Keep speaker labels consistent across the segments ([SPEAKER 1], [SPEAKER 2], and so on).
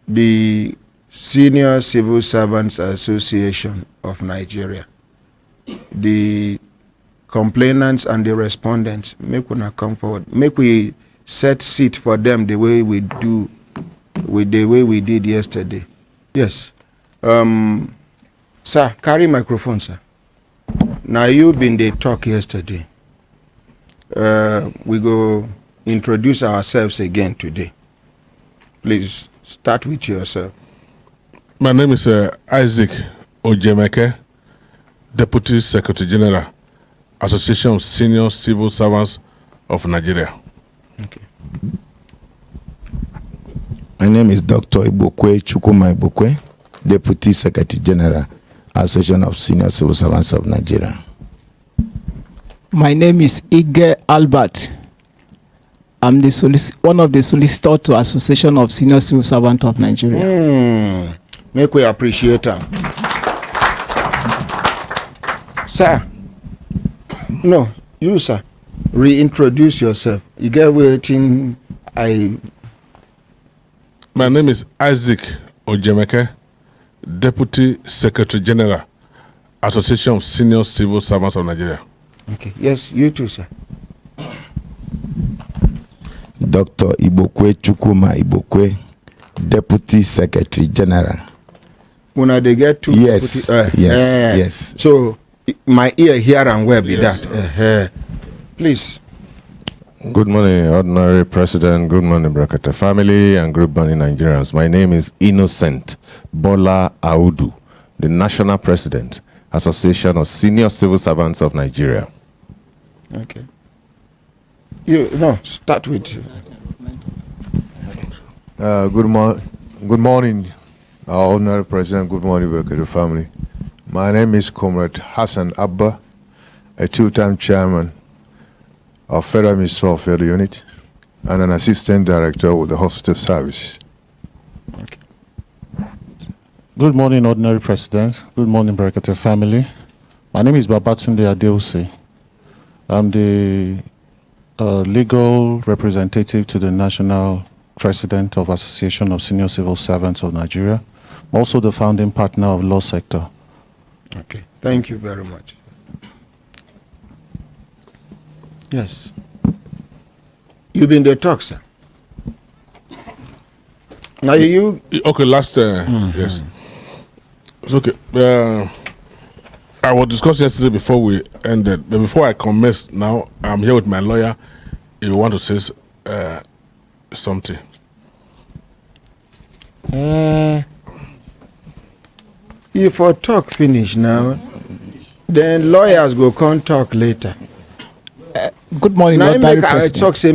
[SPEAKER 1] the Senior Civil Servants Association of Nigeria, the complainants and the respondents, make una come forward. Make we set seat for them the way we do, with the way we did yesterday. Yes. Sir, carry microphone, sir. Now you been the talk yesterday. We go introduce ourselves again today. Please start with yourself.
[SPEAKER 2] My name is Isaac Ojemeke, Deputy Secretary General, Association of Senior Civil Servants of Nigeria.
[SPEAKER 1] Okay.
[SPEAKER 3] My name is Dr. Ibokwe Chukuma Ibokwe, Deputy Secretary General, Association of Senior Civil Servants of Nigeria.
[SPEAKER 4] My name is Ige Albert. I'm the one of the solicitors to Association of Senior Civil Servants of Nigeria.
[SPEAKER 1] Make we appreciate them. Sir. No, you, sir. Reintroduce yourself. You get waiting.
[SPEAKER 2] My name is Isaac Ojemeke, Deputy Secretary General, Association of Senior Civil Servants of Nigeria.
[SPEAKER 1] Okay. Yes, you too, sir.
[SPEAKER 3] Dr. Ibokwe Chukuma Ibokwe, Deputy Secretary General.
[SPEAKER 1] When they get to
[SPEAKER 3] yes, yes.
[SPEAKER 1] So my ear here and where be that? Please.
[SPEAKER 5] Good morning, Ordinary President. Good morning, Brekete Family, and good morning, Nigerians. My name is Innocent Bola Audu, the National President, Association of Senior Civil Servants of Nigeria.
[SPEAKER 1] Okay. Start with you.
[SPEAKER 6] Good morning, our Ordinary President. Good morning, Brekete Family. My name is Comrade Hassan Abba, a two-time chairman of Federal Ministry of Health Unit and an assistant director with the hospital service.
[SPEAKER 1] Okay.
[SPEAKER 7] Good morning, Ordinary President. Good morning, Brekete Family. My name is Babatunde Adeose. I'm the legal representative to the National President of Association of Senior Civil Servants of Nigeria, also the founding partner of Law Sector.
[SPEAKER 1] Okay, thank you very much. Yes. You've been the talk, sir. Now you...
[SPEAKER 2] Okay, yes. It's okay. I was discussing yesterday before we ended, but before I commence now, I'm here with my lawyer. If you want to say something.
[SPEAKER 1] If I talk finish now, then lawyers go come talk later.
[SPEAKER 4] Good morning,
[SPEAKER 1] now
[SPEAKER 4] Ordinary
[SPEAKER 1] make
[SPEAKER 4] President.
[SPEAKER 1] I talk say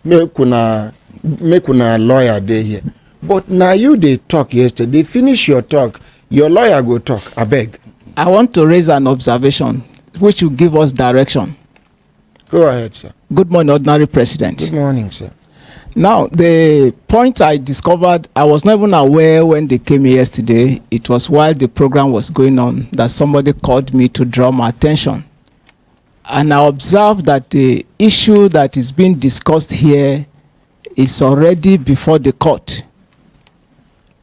[SPEAKER 1] make una lawyer dey here. But now you they talk yesterday. Finish your talk. Your lawyer go talk. I beg.
[SPEAKER 4] I want to raise an observation which will give us direction.
[SPEAKER 1] Go ahead, sir.
[SPEAKER 4] Good morning, Ordinary President.
[SPEAKER 1] Good morning, sir.
[SPEAKER 4] Now, the point I discovered, I was not even aware when they came here yesterday. It was while the program was going on that somebody called me to draw my attention. And I observed that the issue that is being discussed here is already before the court.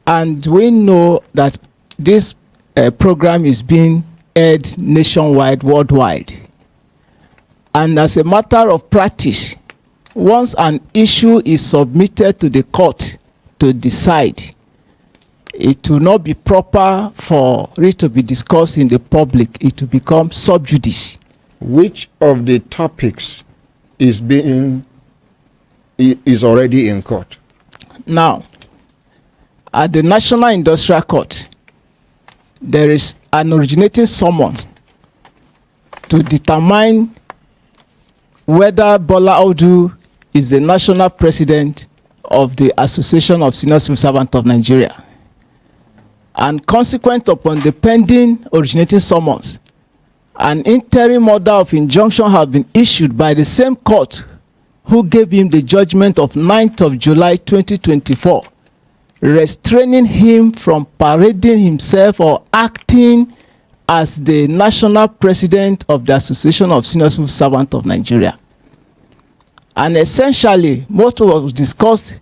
[SPEAKER 4] And we know that this program is being aired nationwide, worldwide. And as a matter of practice, once an issue is submitted to the court to decide, it will not be proper for it to be discussed in the public. It will become sub judice.
[SPEAKER 1] Which of the topics is already in court?
[SPEAKER 4] Now, at the National Industrial Court, there is an originating summons to determine whether Bola Audu is the national president of the Association of Senior Civil Servants of Nigeria. And consequent upon the pending originating summons, an interim order of injunction has been issued by the same court who gave him the judgment of 9th of July 2024, restraining him from parading himself or acting as the national president of the Association of Senior Civil Servants of Nigeria. And essentially, what was discussed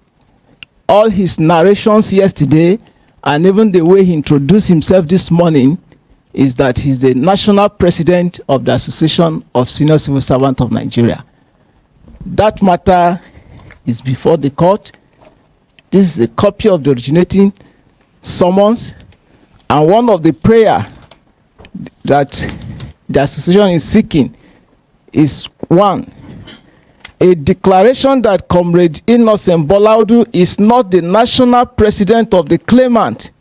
[SPEAKER 4] all his narrations yesterday and even the way he introduced himself this morning is that he's the national president of the Association of Senior Civil Servants of Nigeria. That matter is before the court. This is a copy of the originating summons, and one of the prayer that the association is seeking is one, a declaration that Comrade Innocent Bolaudu is not the national president of the claimant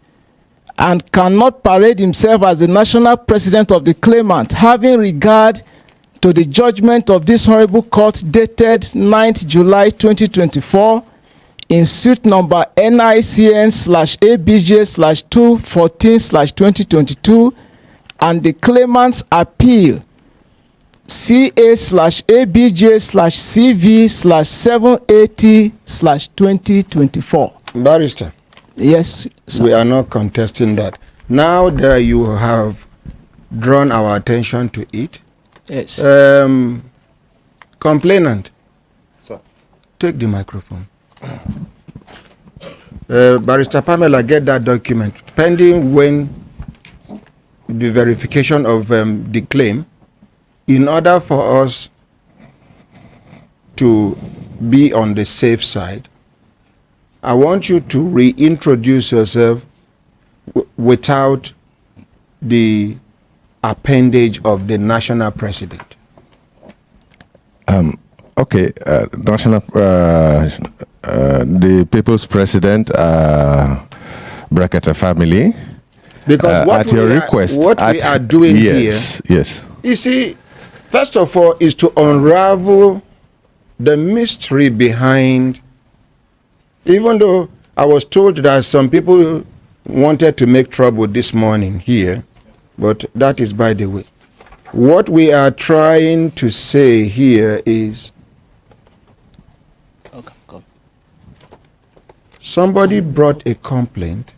[SPEAKER 4] and cannot parade himself as the national president of the claimant, having regard to the judgment of this honorable court dated 9th July 2024 in suit number NICN/ABJ/214/2022 and the claimant's appeal CA/ABJ/CV/780/2024.
[SPEAKER 1] Barrister,
[SPEAKER 4] Yes, sir.
[SPEAKER 1] we are not contesting that. Now that you have drawn our attention to it,
[SPEAKER 4] Yes.
[SPEAKER 1] complainant,
[SPEAKER 3] Sir.
[SPEAKER 1] take the microphone. Barrister Pamela, get that document. Pending when the verification of the claim, in order for us to be on the safe side, I want you to reintroduce yourself without the appendage of the national president.
[SPEAKER 5] Okay, national, the people's president, Brekete Family.
[SPEAKER 1] Because what
[SPEAKER 5] at your request,
[SPEAKER 1] we are doing
[SPEAKER 5] yes,
[SPEAKER 1] here,
[SPEAKER 5] yes,
[SPEAKER 1] you see, first of all, is to unravel the mystery behind. Even though I was told that some people wanted to make trouble this morning here, but that is by the way. What we are trying to say here is somebody brought a complaint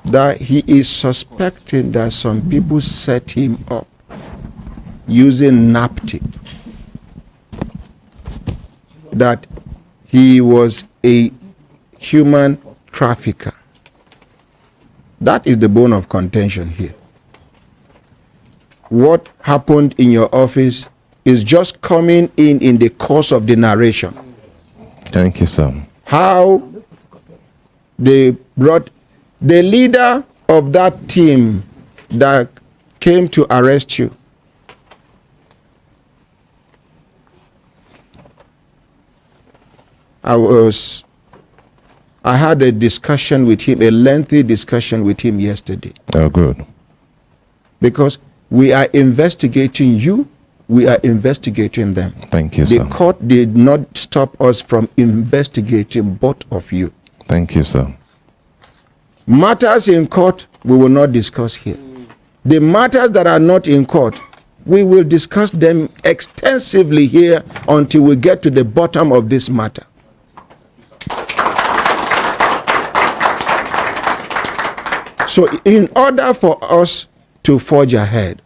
[SPEAKER 1] that he is suspecting that some people set him up using napkin, that he was a human trafficker. That is the bone of contention here. What happened in your office is just coming in the course of the narration.
[SPEAKER 5] thank you, sir.
[SPEAKER 1] How they brought the leader of that team that came to arrest you. I had a discussion with him, a lengthy discussion with him yesterday.
[SPEAKER 5] Oh, good.
[SPEAKER 1] Because we are investigating you, we are investigating them.
[SPEAKER 5] Thank you,
[SPEAKER 1] The
[SPEAKER 5] sir.
[SPEAKER 1] court did not stop us from investigating both of you.
[SPEAKER 5] Thank you, sir.
[SPEAKER 1] Matters in court, we will not discuss here. The matters that are not in court, we will discuss them extensively here until we get to the bottom of this matter. So in order for us to forge ahead,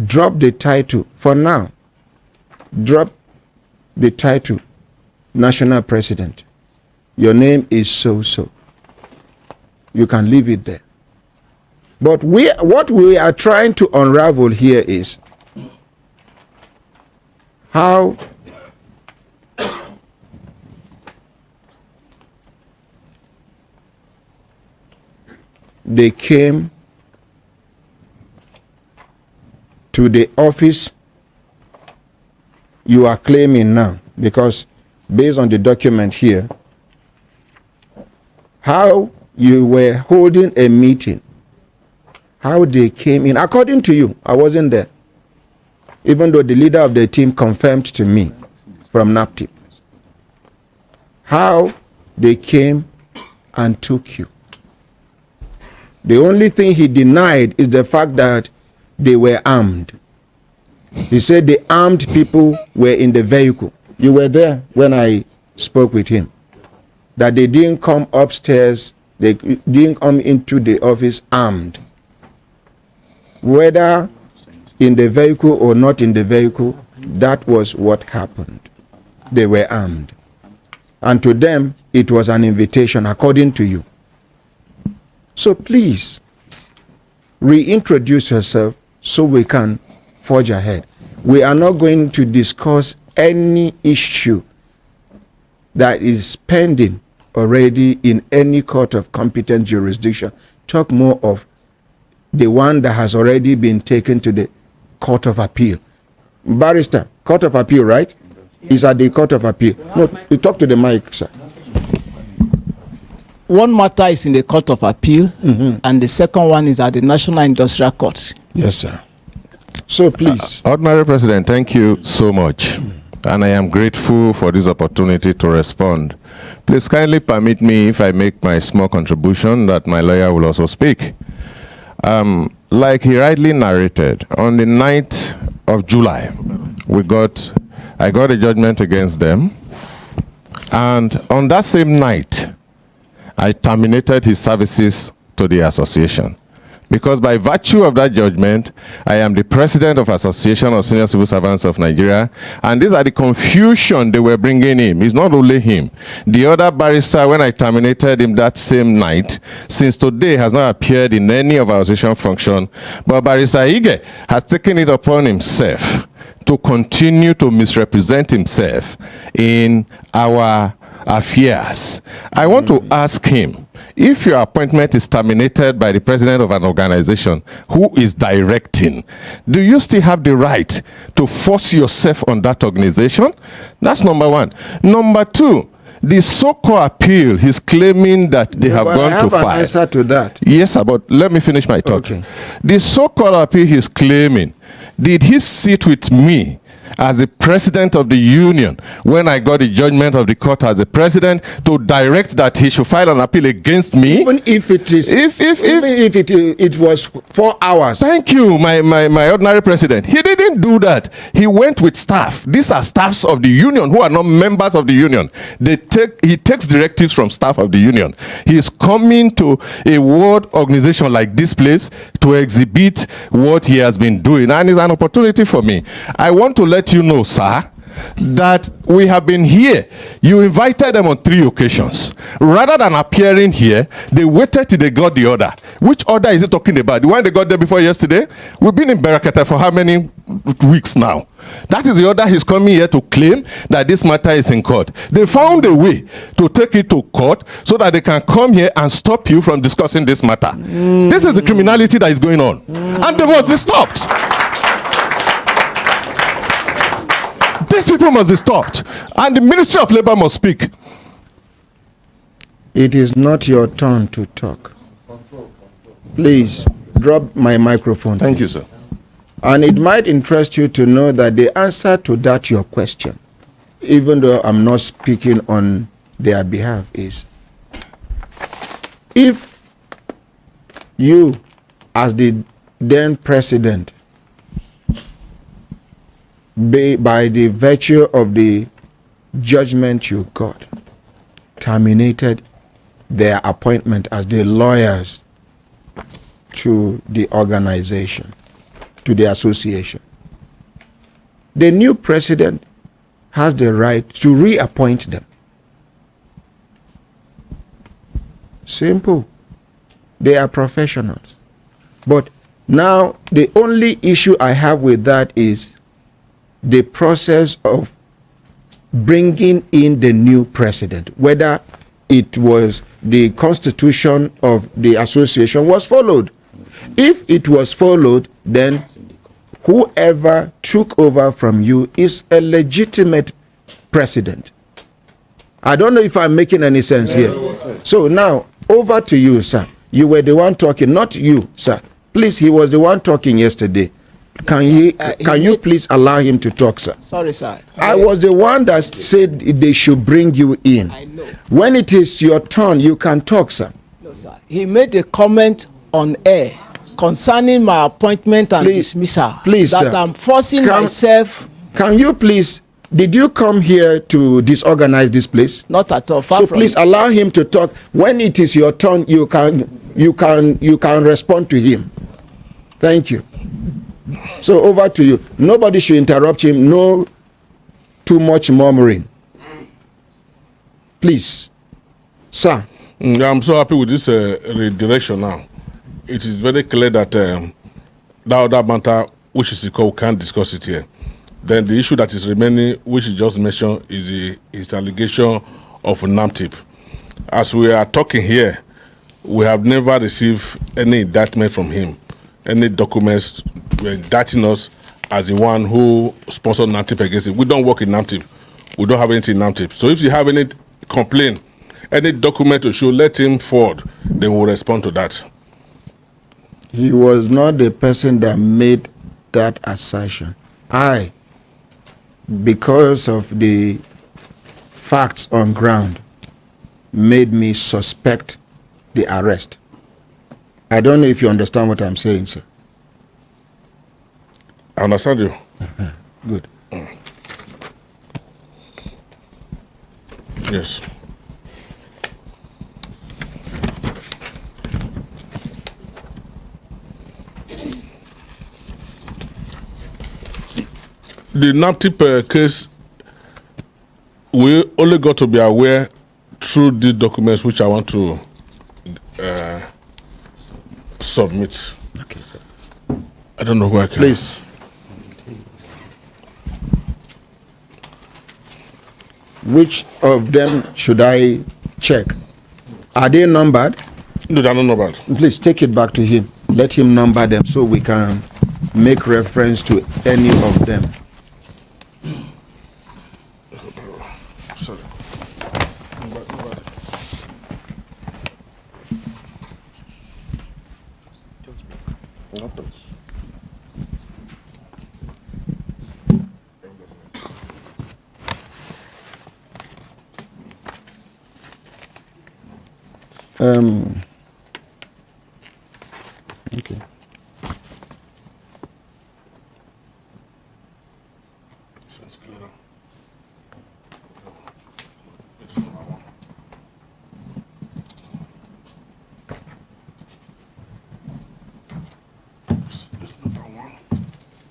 [SPEAKER 1] drop the title for now. Drop the title National President. Your name is so-so. You can leave it there. But what we are trying to unravel here is how they came to the office you are claiming now, because based on the document here, how you were holding a meeting, how they came in, according to you, I wasn't there, even though the leader of the team confirmed to me from NAPTIP, how they came and took you. The only thing he denied is the fact that they were armed. He said the armed people were in the vehicle. You were there when I spoke with him. That they didn't come upstairs, they didn't come into the office armed. Whether in the vehicle or not in the vehicle, that was what happened. They were armed. And to them, it was an invitation, according to you. So please, reintroduce yourself so we can forge ahead. We are not going to discuss any issue that is pending already in any court of competent jurisdiction. Talk more of the one that has already been taken to the Court of Appeal. Barrister, Court of Appeal, right? Is at the Court of Appeal. No, you talk to the mic, sir.
[SPEAKER 4] One matter is in the Court of Appeal, and the second one is at the National Industrial Court.
[SPEAKER 1] Yes, sir. So please.
[SPEAKER 5] Ordinary President, thank you so much. And I am grateful for this opportunity to respond. Please kindly permit me, if I make my small contribution, that my lawyer will also speak. Like he rightly narrated, on the 9th of July, I got a judgment against them. And on that same night, I terminated his services to the association. Because by virtue of that judgment, I am the president of Association of Senior Civil Servants of Nigeria, and these are the confusion they were bringing him. It's not only him. The other barrister, when I terminated him that same night, since today has not appeared in any of our association function, but Barrister Ige has taken it upon himself to continue to misrepresent himself in our affairs. I want to ask him, if your appointment is terminated by the president of an organization who is directing, do you still have the right to force yourself on that organization? That's number one. Number two, the so-called appeal, he's claiming that they have gone to file.
[SPEAKER 1] I have an answer to that.
[SPEAKER 5] Yes, sir, but let me finish my thought.
[SPEAKER 1] Okay.
[SPEAKER 5] The so-called appeal he's claiming, did he sit with me as the president of the union when I got the judgment of the court as the president to direct that he should file an appeal against me?
[SPEAKER 1] Even if it is, even if it was 4 hours.
[SPEAKER 5] Thank you, my ordinary president. He didn't do that. He went with staff. These are staffs of the union who are not members of the union. He takes directives from staff of the union. He is coming to a world organization like this place to exhibit what he has been doing, and it's an opportunity for me. I want to let you know, sir, that we have been here. You invited them on 3 occasions. Rather than appearing here, they waited till they got the order. Which order is he talking about? The one they got there before yesterday? We've been in Brekete for how many weeks now? That is the order he's coming here to claim that this matter is in court. They found a way to take it to court so that they can come here and stop you from discussing this matter. This is the criminality that is going on. And they must be stopped. These people must be stopped. And the Ministry of Labor must speak.
[SPEAKER 1] It is not your turn to talk. Please, drop my microphone.
[SPEAKER 5] Thank you, sir.
[SPEAKER 1] And it might interest you to know that the answer to that your question, even though I'm not speaking on their behalf, is if you, as the then president, by the virtue of the judgment you got, terminated their appointment as the lawyers to the organization, to the association, the new president has the right to reappoint them. Simple. They are professionals. But now the only issue I have with that is the process of bringing in the new president, whether it was the constitution of the association was followed. If it was followed, then whoever took over from you is a legitimate president. I don't know if I'm making any sense here. So now, over to you, sir. You were the one talking, not you, sir. Please, he was the one talking yesterday. Can you please allow him to talk, sir?
[SPEAKER 4] Sorry, sir.
[SPEAKER 1] I was the one that said they should bring you in.
[SPEAKER 4] I know.
[SPEAKER 1] When it is your turn, you can talk, sir.
[SPEAKER 4] No, sir. He made a comment on air concerning my appointment and dismissal.
[SPEAKER 1] Please,
[SPEAKER 4] that
[SPEAKER 1] sir.
[SPEAKER 4] I'm forcing myself.
[SPEAKER 1] Can you please? Did you come here to disorganize this place?
[SPEAKER 4] Not at all.
[SPEAKER 1] So please allow him to talk. When it is your turn, you can respond to him. Thank you. So over to you. Nobody should interrupt him. No too much murmuring. Please, sir.
[SPEAKER 2] I'm so happy with this redirection now. It is very clear that that other matter, which is equal, we can't discuss it here. Then the issue that is remaining, which you just mentioned, is allegation of NAMTIP. As we are talking here, we have never received any indictment from him, any documents indicting us as the one who sponsored NAMTIP against him. We don't work in NAMTIP. We don't have anything in NAMTIP. So if you have any complaint, any document to show, let him forward, then we'll respond to that.
[SPEAKER 1] He was not the person that made that assertion. Because of the facts on ground, made me suspect the arrest. I don't know if you understand what I'm saying, sir.
[SPEAKER 2] I understand you.
[SPEAKER 1] Good.
[SPEAKER 2] Yes. The NAMTIP case, we only got to be aware through these documents which I want to submit.
[SPEAKER 1] Okay, sir.
[SPEAKER 2] I don't know who I can.
[SPEAKER 1] Please. Which of them should I check? Are they numbered?
[SPEAKER 2] No, they're not numbered.
[SPEAKER 1] Please take it back to him. Let him number them so we can make reference to any of them.
[SPEAKER 2] Sorry.
[SPEAKER 1] Okay.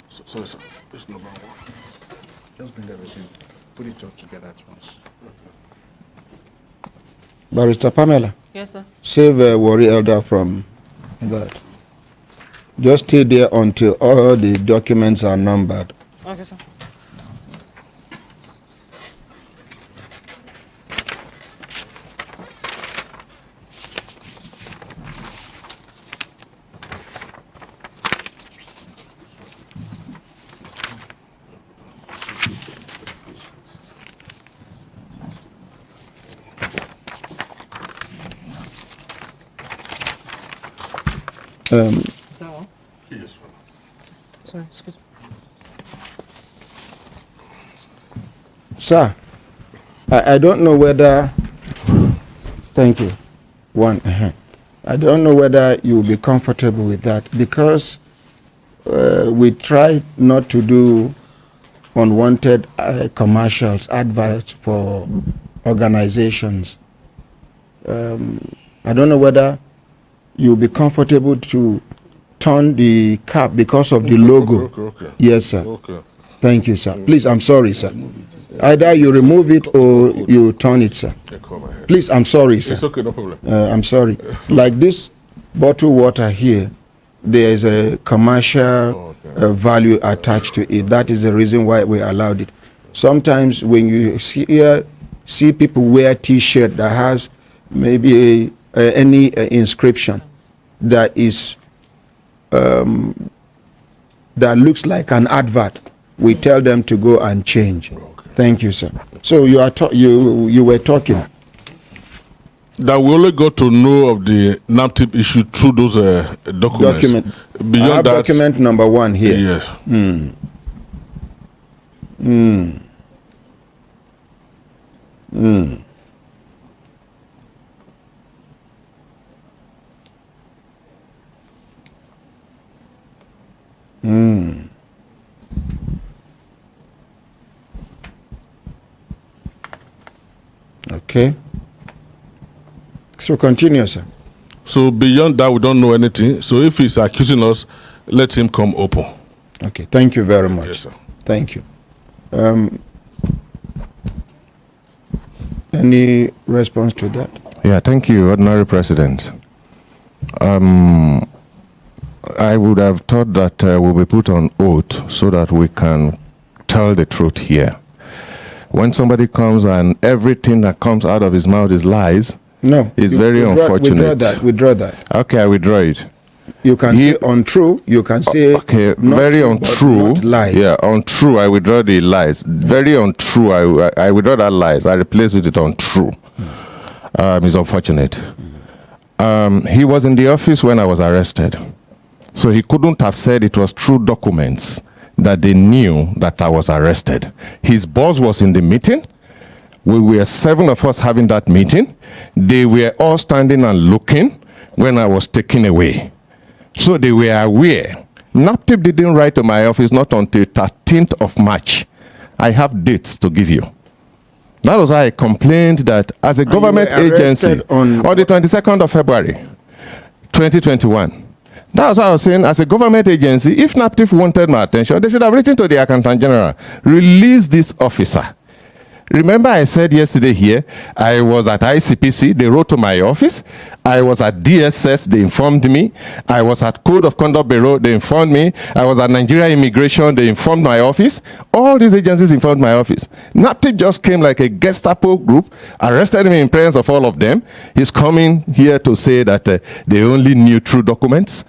[SPEAKER 2] Sorry, sir. It's number one.
[SPEAKER 7] Just bring everything. Put it all together at once.
[SPEAKER 1] Barrister Pamela.
[SPEAKER 8] Yes, sir.
[SPEAKER 1] Save Worry Elder from that. Just stay there until all the documents are numbered.
[SPEAKER 8] Okay, sir. Is that all?
[SPEAKER 2] Yes,
[SPEAKER 8] Sorry, excuse me.
[SPEAKER 1] Sir, I don't know whether... Thank you. I don't know whether you will be comfortable with that because we try not to do unwanted commercials, adverts for organizations. I don't know whether you'll be comfortable to turn the cap because of the logo.
[SPEAKER 2] Okay.
[SPEAKER 1] Yes, sir.
[SPEAKER 2] Okay.
[SPEAKER 1] Thank you, sir. Please, I'm sorry, sir. Either you remove it or you turn it, sir. Please, I'm sorry, sir.
[SPEAKER 2] It's okay, no problem.
[SPEAKER 1] I'm sorry. Like this bottled water here, there is a commercial value attached to it. That is the reason why we allowed it. Sometimes when you see people wear T-shirt that has maybe any inscription that is that looks like an advert, we tell them to go and change. Thank you, sir. So you are you were talking.
[SPEAKER 2] That we only got to know of the NAMTIP issue through those documents. Beyond
[SPEAKER 1] I have
[SPEAKER 2] that,
[SPEAKER 1] document number 1 here.
[SPEAKER 2] yes.
[SPEAKER 1] Okay. So continue, sir.
[SPEAKER 2] So beyond that, we don't know anything. So if he's accusing us, let him come open.
[SPEAKER 1] Okay. Thank you very much.
[SPEAKER 2] Yes, sir.
[SPEAKER 1] Thank you. Any response to that?
[SPEAKER 5] Yeah, thank you, Ordinary President. I would have thought that we'll be put on oath so that we can tell the truth here. When somebody comes and everything that comes out of his mouth is lies,
[SPEAKER 1] No.
[SPEAKER 5] it's very unfortunate.
[SPEAKER 1] Withdraw that.
[SPEAKER 5] Okay, I withdraw it.
[SPEAKER 1] You can say untrue. You can say
[SPEAKER 5] okay,
[SPEAKER 1] not
[SPEAKER 5] very
[SPEAKER 1] true,
[SPEAKER 5] untrue.
[SPEAKER 1] but not lies.
[SPEAKER 5] Yeah, untrue. I withdraw the lies. Very untrue. I withdraw that lies. I replace it with untrue. It's unfortunate. He was in the office when I was arrested, so he couldn't have said it was true documents that they knew that I was arrested. His boss was in the meeting. We were 7 of us having that meeting. They were all standing and looking when I was taken away. So they were aware. NAPTIP didn't write to my office not until 13th of March. I have dates to give you. That was why I complained that as a government agency on the 22nd of February, 2021. That was what I was saying. As a government agency, if NAPTIP wanted my attention, they should have written to the Accountant General, release this officer. Remember I said yesterday here, I was at ICPC, they wrote to my office. I was at DSS, they informed me. I was at Code of Conduct Bureau, they informed me. I was at Nigeria Immigration, they informed my office. All these agencies informed my office. NAPTIP just came like a Gestapo group, arrested me in presence of all of them. He's coming here to say that they only knew true documents.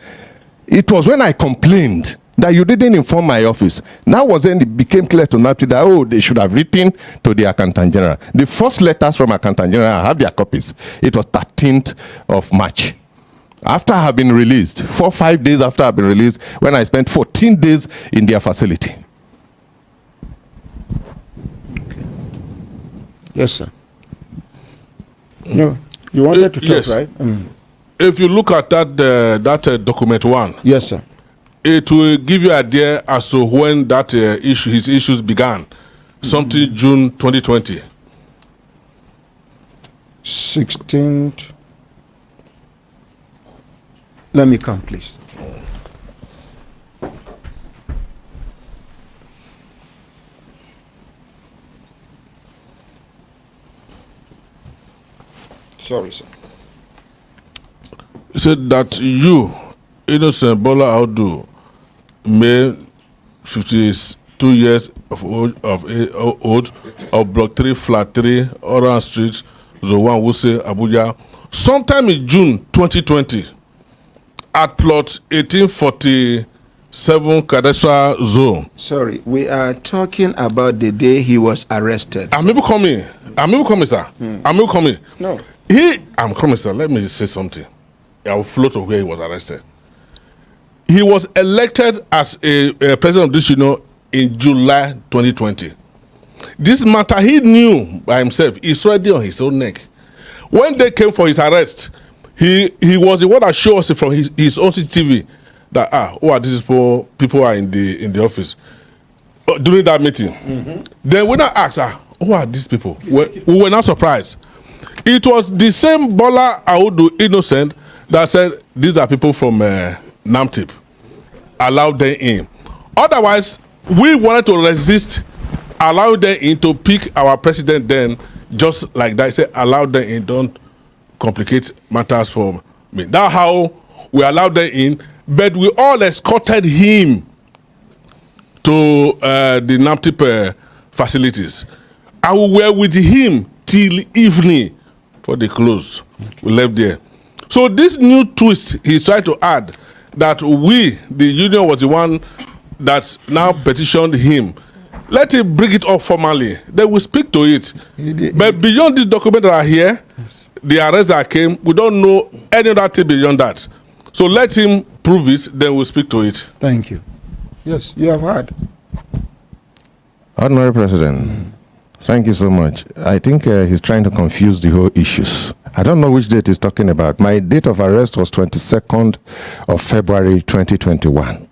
[SPEAKER 5] It was when I complained that you didn't inform my office. Now was when it became clear to NAPTIP that, oh, they should have written to the Accountant General. The first letters from Accountant General, I have their copies. It was 13th of March. After I have been released, 4 or 5 days after I've been released, when I spent 14 days in their facility.
[SPEAKER 1] Yes, sir. No, you wanted to talk,
[SPEAKER 2] yes.
[SPEAKER 1] right?
[SPEAKER 2] If you look at that document 1,
[SPEAKER 1] Yes, sir.
[SPEAKER 2] it will give you an idea as to when that his issues began. Something June 2020.
[SPEAKER 1] 16th. Let me come, please. Sorry, sir.
[SPEAKER 2] He said that you, Innocent Bola Audu, male, 52 years of old, of Block 3, Flat 3, Orange Street, Zone 1, Wuse, Abuja, sometime in June 2020, at plot 1847 Kadesha Zone.
[SPEAKER 1] Sorry, we are talking about the day he was arrested.
[SPEAKER 2] I'm able coming, sir. I'm able coming.
[SPEAKER 1] No.
[SPEAKER 2] I'm coming, sir. Let me say something. I will flow to where he was arrested. He was elected as a president of this union in July 2020. This matter he knew by himself. He's already on his own neck. When they came for his arrest, he was the one that showed us from his own CCTV that who are these people are in the office during that meeting. Then when I asked who are these people, we were not surprised. It was the same Bola Audu Innocent that said these are people from NAPTIP. Allowed them in. Otherwise, we wanted to resist, allow them in to pick our president then, just like that. He said, allow them in, don't complicate matters for me. That's how we allowed them in, but we all escorted him to the NAPTIP facilities. And we were with him till evening for the close. We left there. So this new twist he's trying to add, that we, the union, was the one that now petitioned him. Let him bring it up formally. Then we speak to it. But beyond this document that are here, the arrest that came, we don't know any other thing beyond that. So let him prove it, then we'll speak to it.
[SPEAKER 1] Thank you. Yes, you have heard.
[SPEAKER 5] Ordinary President, thank you so much. I think he's trying to confuse the whole issues. I don't know which date he's talking about. My date of arrest was 22nd of February 2021.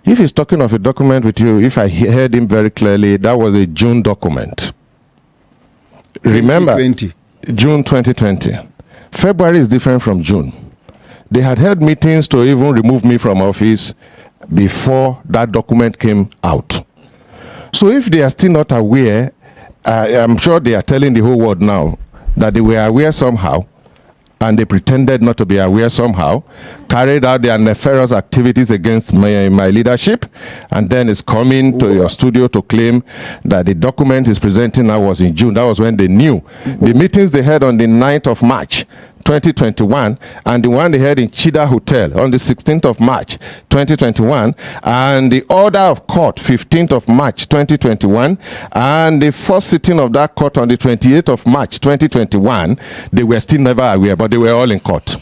[SPEAKER 5] If he's talking of a document with you, if I heard him very clearly, that was a June document. Remember,
[SPEAKER 1] 2020.
[SPEAKER 5] June 2020. February is different from June. They had held meetings to even remove me from office before that document came out. So if they are still not aware, I'm sure they are telling the whole world now that they were aware somehow, and they pretended not to be aware somehow, carried out their nefarious activities against my leadership, and then is coming to your studio to claim that the document is presenting now was in June. That was when they knew. The meetings they had on the 9th of March, 2021, and the one they had in Chida Hotel on the 16th of March 2021, and the order of court 15th of March 2021, and the first sitting of that court on the 28th of March 2021, they were still never aware, but they were all in court.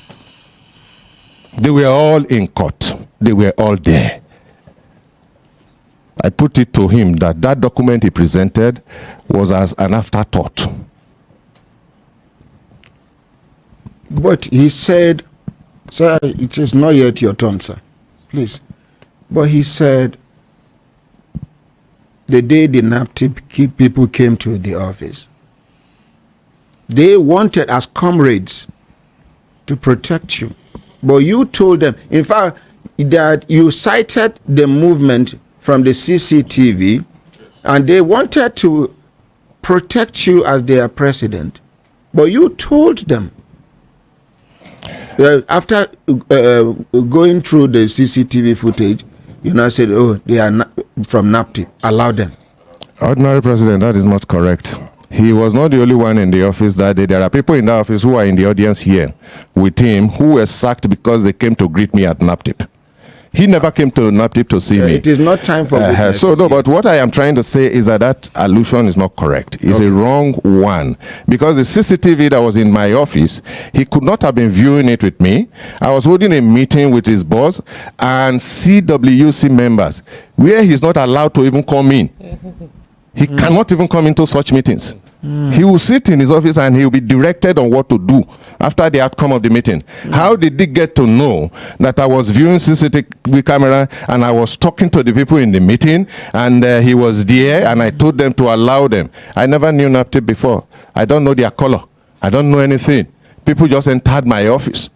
[SPEAKER 5] They were all in court. They were all there. I put it to him that that document he presented was as an afterthought.
[SPEAKER 1] But he said, sir, it is not yet your turn, sir. Please. But he said, the day the NAPTIP people came to the office, they wanted, as comrades, to protect you. But you told them, in fact, that you cited the movement from the CCTV, and they wanted to protect you as their president. But you told them, after going through the CCTV footage, you now said, oh, they are from NAPTIP. Allow them.
[SPEAKER 5] Ordinary President, that is not correct. He was not the only one in the office that day. There are people in the office who are in the audience here with him who were sacked because they came to greet me at NAPTIP. He never came to NAPTIP to see me.
[SPEAKER 1] It is not time for
[SPEAKER 5] so no, but what I am trying to say is that allusion is not correct. It's a wrong one. Because the CCTV that was in my office, he could not have been viewing it with me. I was holding a meeting with his boss and CWC members where he's not allowed to even come in. He cannot even come into such meetings. He will sit in his office and he will be directed on what to do after the outcome of the meeting. How did he get to know that I was viewing CCTV camera and I was talking to the people in the meeting and he was there and I told them to allow them? I never knew NAPTIP before. I don't know their color. I don't know anything. People just entered my office.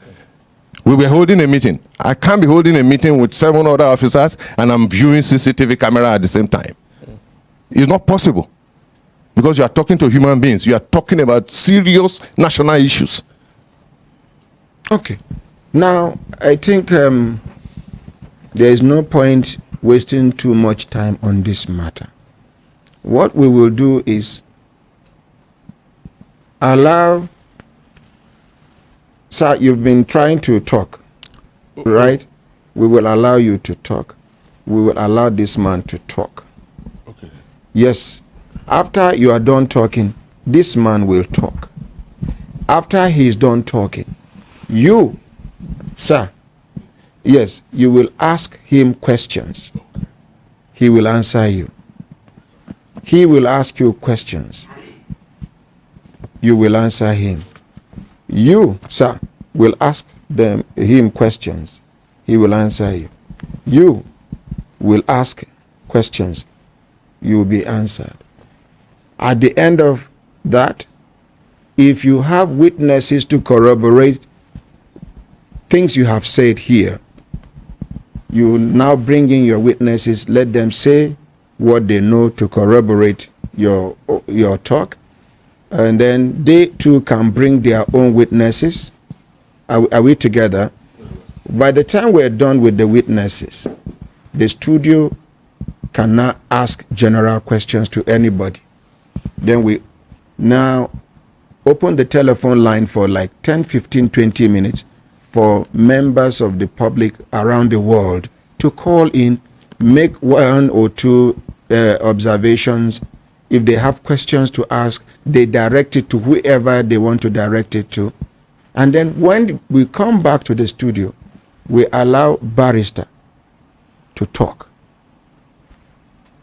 [SPEAKER 5] We were holding a meeting. I can't be holding a meeting with 7 other officers and I'm viewing CCTV camera at the same time. It's not possible. Because you are talking to human beings. You are talking about serious national issues.
[SPEAKER 1] Okay. Now, I think there is no point wasting too much time on this matter. What we will do is allow... Sir, you've been trying to talk, right? We will allow you to talk. We will allow this man to talk.
[SPEAKER 2] Okay.
[SPEAKER 1] Yes. After you are done talking, this man will talk. After he is done talking, you, sir, yes, you will ask him questions. He will answer you. He will ask you questions. You will answer him. You, sir, will ask him questions. He will answer you. You will ask questions. You will be answered. At the end of that, if you have witnesses to corroborate things you have said here, you now bring in your witnesses, let them say what they know to corroborate your talk, and then they too can bring their own witnesses. Are we together? By the time we're done with the witnesses, the studio can now ask general questions to anybody. Then we now open the telephone line for like 10, 15, 20 minutes for members of the public around the world to call in, make 1 or 2 observations. If they have questions to ask, they direct it to whoever they want to direct it to. And then when we come back to the studio, we allow barrister to talk.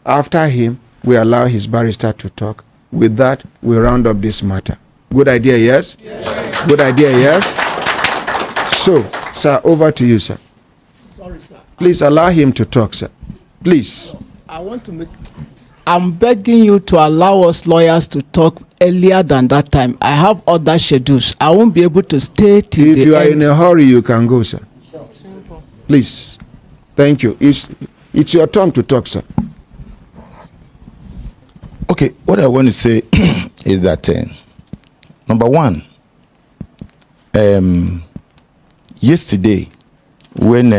[SPEAKER 1] After him, we allow his barrister to talk. With that, we round up this matter. Good idea, yes? Yes. Good idea, yes? So, sir, over to you, sir.
[SPEAKER 4] Sorry, sir.
[SPEAKER 1] Please allow him to talk, sir. Please.
[SPEAKER 4] I'm begging you to allow us lawyers to talk earlier than that time. I have other schedules. I won't be able to stay till the end.
[SPEAKER 1] If you are in a hurry, you can go, sir. Please. Thank you. It's your turn to talk, sir.
[SPEAKER 3] Okay, what I want to say is that number one, yesterday when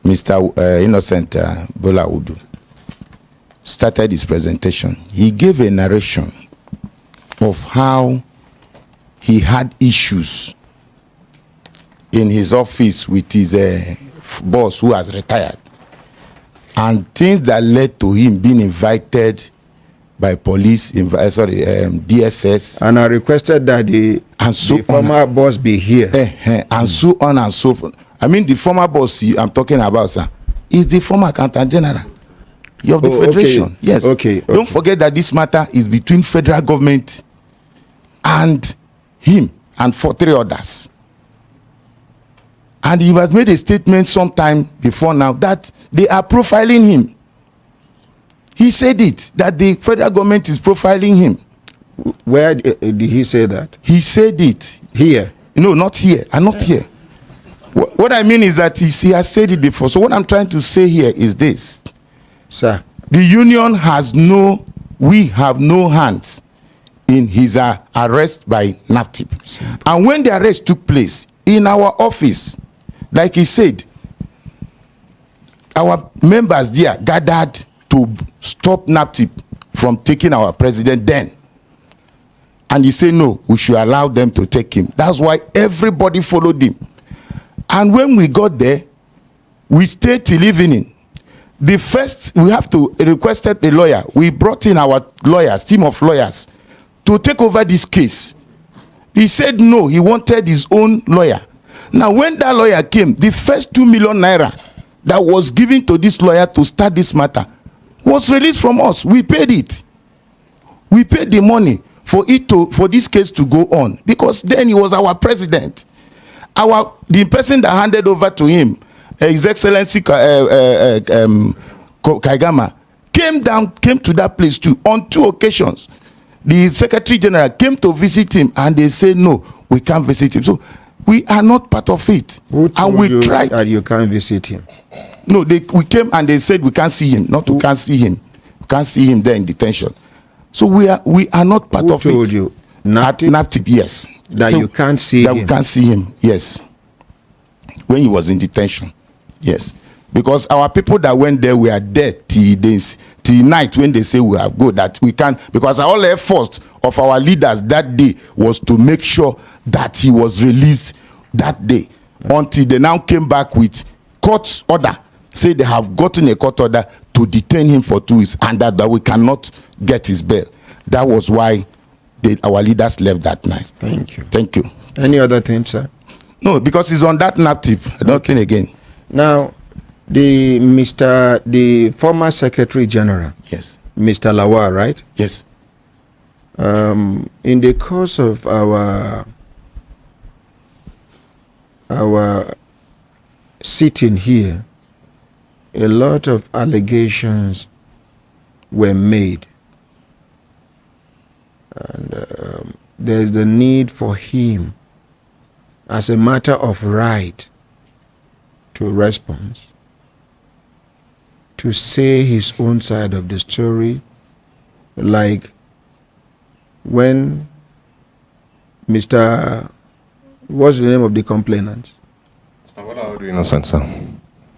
[SPEAKER 3] Mr. Innocent Bola Udu started his presentation, he gave a narration of how he had issues in his office with his boss who has retired, and things that led to him being invited by police, DSS,
[SPEAKER 1] And I requested that the former boss be here.
[SPEAKER 3] And so on and so forth. I mean, the former boss I'm talking about, sir, is the former accountant general of the federation.
[SPEAKER 1] Okay.
[SPEAKER 3] Yes.
[SPEAKER 1] Okay.
[SPEAKER 3] Don't forget that this matter is between federal government and him and 3 others. And he has made a statement sometime before now that they are profiling him. He said it, that the federal government is profiling him.
[SPEAKER 1] Where did he say that?
[SPEAKER 3] He said it.
[SPEAKER 1] Here.
[SPEAKER 3] No, not here. I'm not here. What I mean is that he has said it before. So what I'm trying to say here is this.
[SPEAKER 1] Sir.
[SPEAKER 3] The union we have no hands in his arrest by NAPTIP. And when the arrest took place in our office, like he said, our members there gathered to stop NAPTIP from taking our president then. And he said, no, we should allow them to take him. That's why everybody followed him. And when we got there, we stayed till evening. The first, we have to requested a lawyer. We brought in our lawyers, team of lawyers, to take over this case. He said no, he wanted his own lawyer. Now, when that lawyer came, the first 2 million naira that was given to this lawyer to start this matter was released from us. We paid it. We paid the money for this case to go on, because then he was our president. The person that handed over to him, His Excellency Kaigama, came to that place too on 2 occasions. The Secretary General came to visit him, and they said no, we can't visit him. So we are not part of it.
[SPEAKER 1] Who told
[SPEAKER 3] and we
[SPEAKER 1] you
[SPEAKER 3] tried
[SPEAKER 1] that you can't visit him?
[SPEAKER 3] No, we came and they said we can't see him. We can't see him. We can't see him there in detention. So we are not part of it.
[SPEAKER 1] Who told you?
[SPEAKER 3] NAPTIP, yes.
[SPEAKER 1] That
[SPEAKER 3] so
[SPEAKER 1] you can't see him?
[SPEAKER 3] That we can't see him, yes. When he was in detention, yes. Because our people that went there were there till night when they say we have go, that we can't, because all efforts of our leaders that day was to make sure that he was released that day, until they now came back with court order, say they have gotten a court order to detain him for 2 weeks, and that we cannot get his bail. That was why our leaders left that night.
[SPEAKER 1] Thank you.
[SPEAKER 3] Thank you.
[SPEAKER 1] Any other thing, sir?
[SPEAKER 3] No, because he's on that NAPTIP. I don't think again.
[SPEAKER 1] Now, the former Secretary General,
[SPEAKER 3] yes,
[SPEAKER 1] Mr. Lawal, right?
[SPEAKER 3] Yes.
[SPEAKER 1] In the course of our sitting here, a lot of allegations were made, and there's the need for him, as a matter of right, to respond, to say his own side of the story, like when what's the name of the complainant?
[SPEAKER 5] Mr. Innocent, sir.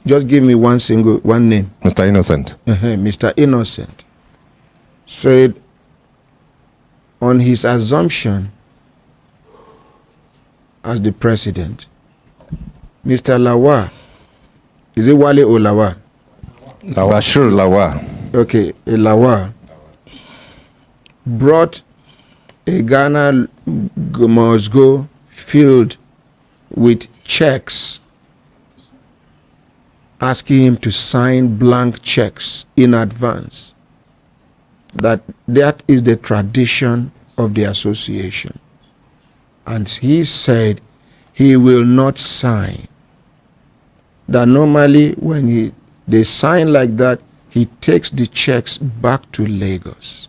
[SPEAKER 1] Just give me one name.
[SPEAKER 5] Mr. Innocent.
[SPEAKER 1] Mr. Innocent said, on his assumption as the president, Mr. Lawal, is it Wale or Lawal?
[SPEAKER 5] Bashir Lawal.
[SPEAKER 1] Okay, Lawal brought a Ghana must go filled with checks, asking him to sign blank checks in advance. That is the tradition of the association. And he said he will not sign. That normally when they sign like that, he takes the checks back to Lagos.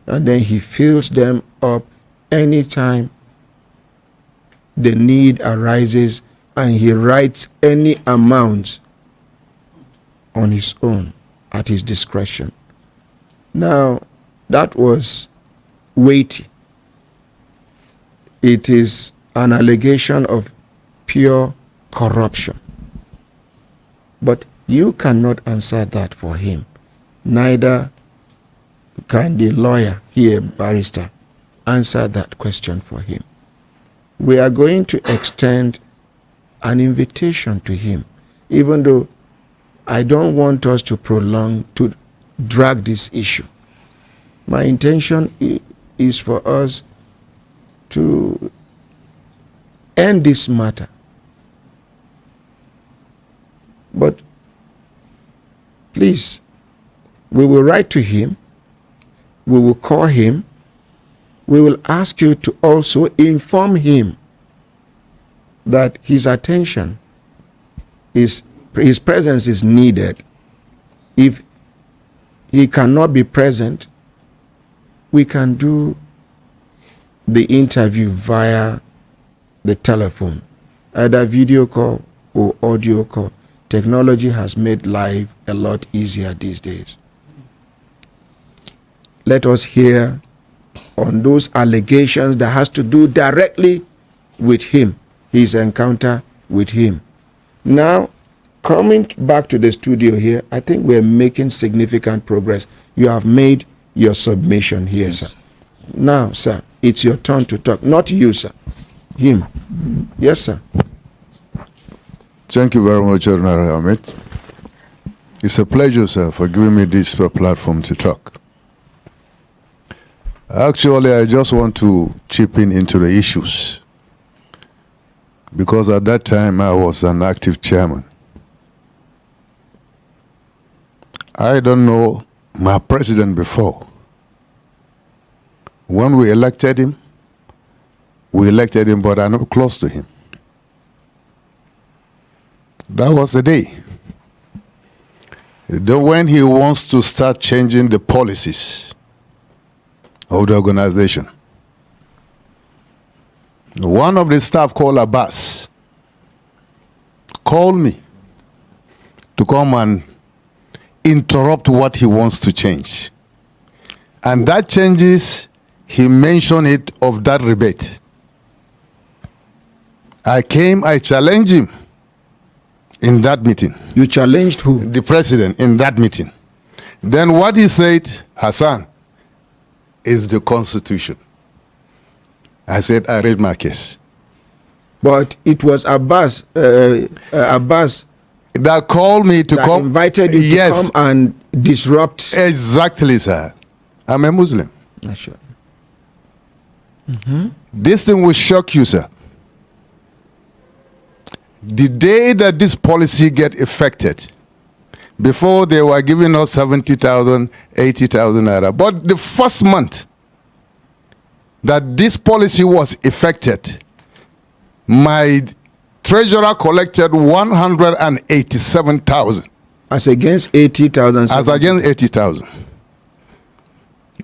[SPEAKER 1] And then he fills them up anytime the need arises, and he writes any amount on his own at his discretion. Now, that was weighty. It is an allegation of pure corruption. But you cannot answer that for him. Neither can the lawyer here, barrister, answer that question for him. We are going to extend an invitation to him, even though I don't want us to drag this issue. My intention is for us to end this matter. But please, we will write to him, we will call him, we will ask you to also inform him that his attention his presence is needed. If he cannot be present, we can do the interview via the telephone, either video call or audio call. Technology has made life a lot easier these days. Let us hear on those allegations that has to do directly with him, his encounter with him. Now, coming back to the studio here, I think we're making significant progress. You have made your submission here, yes, sir. Now, sir, it's your turn to talk. Not you, sir. Him. Yes, sir.
[SPEAKER 6] Thank you very much, Ordinary Ahmed. It's a pleasure, sir, for giving me this platform to talk. Actually, I just want to chip into the issues, because at that time I was an active chairman. I don't know my president before. When we elected him, but I'm not close to him. That was the day. When he wants to start changing the policies of the organization. One of the staff called Abbas called me to come and interrupt what he wants to change. And that changes, he mentioned it of that rebate. I challenged him in that meeting.
[SPEAKER 1] You challenged who?
[SPEAKER 6] The president in that meeting. Then what he said, Hassan, is the Constitution. I said, I read my case.
[SPEAKER 1] But it was Abbas
[SPEAKER 6] that called me to come.
[SPEAKER 1] Invited you to come and disrupt.
[SPEAKER 6] Exactly, sir. I'm a Muslim.
[SPEAKER 1] Sure.
[SPEAKER 6] This thing will shock you, sir. The day that this policy get effected, before they were giving us 70,000, 80,000 naira. But the first month that this policy was effected, my treasurer collected 187,000.
[SPEAKER 1] As against 80,000.
[SPEAKER 6] As against 80,000.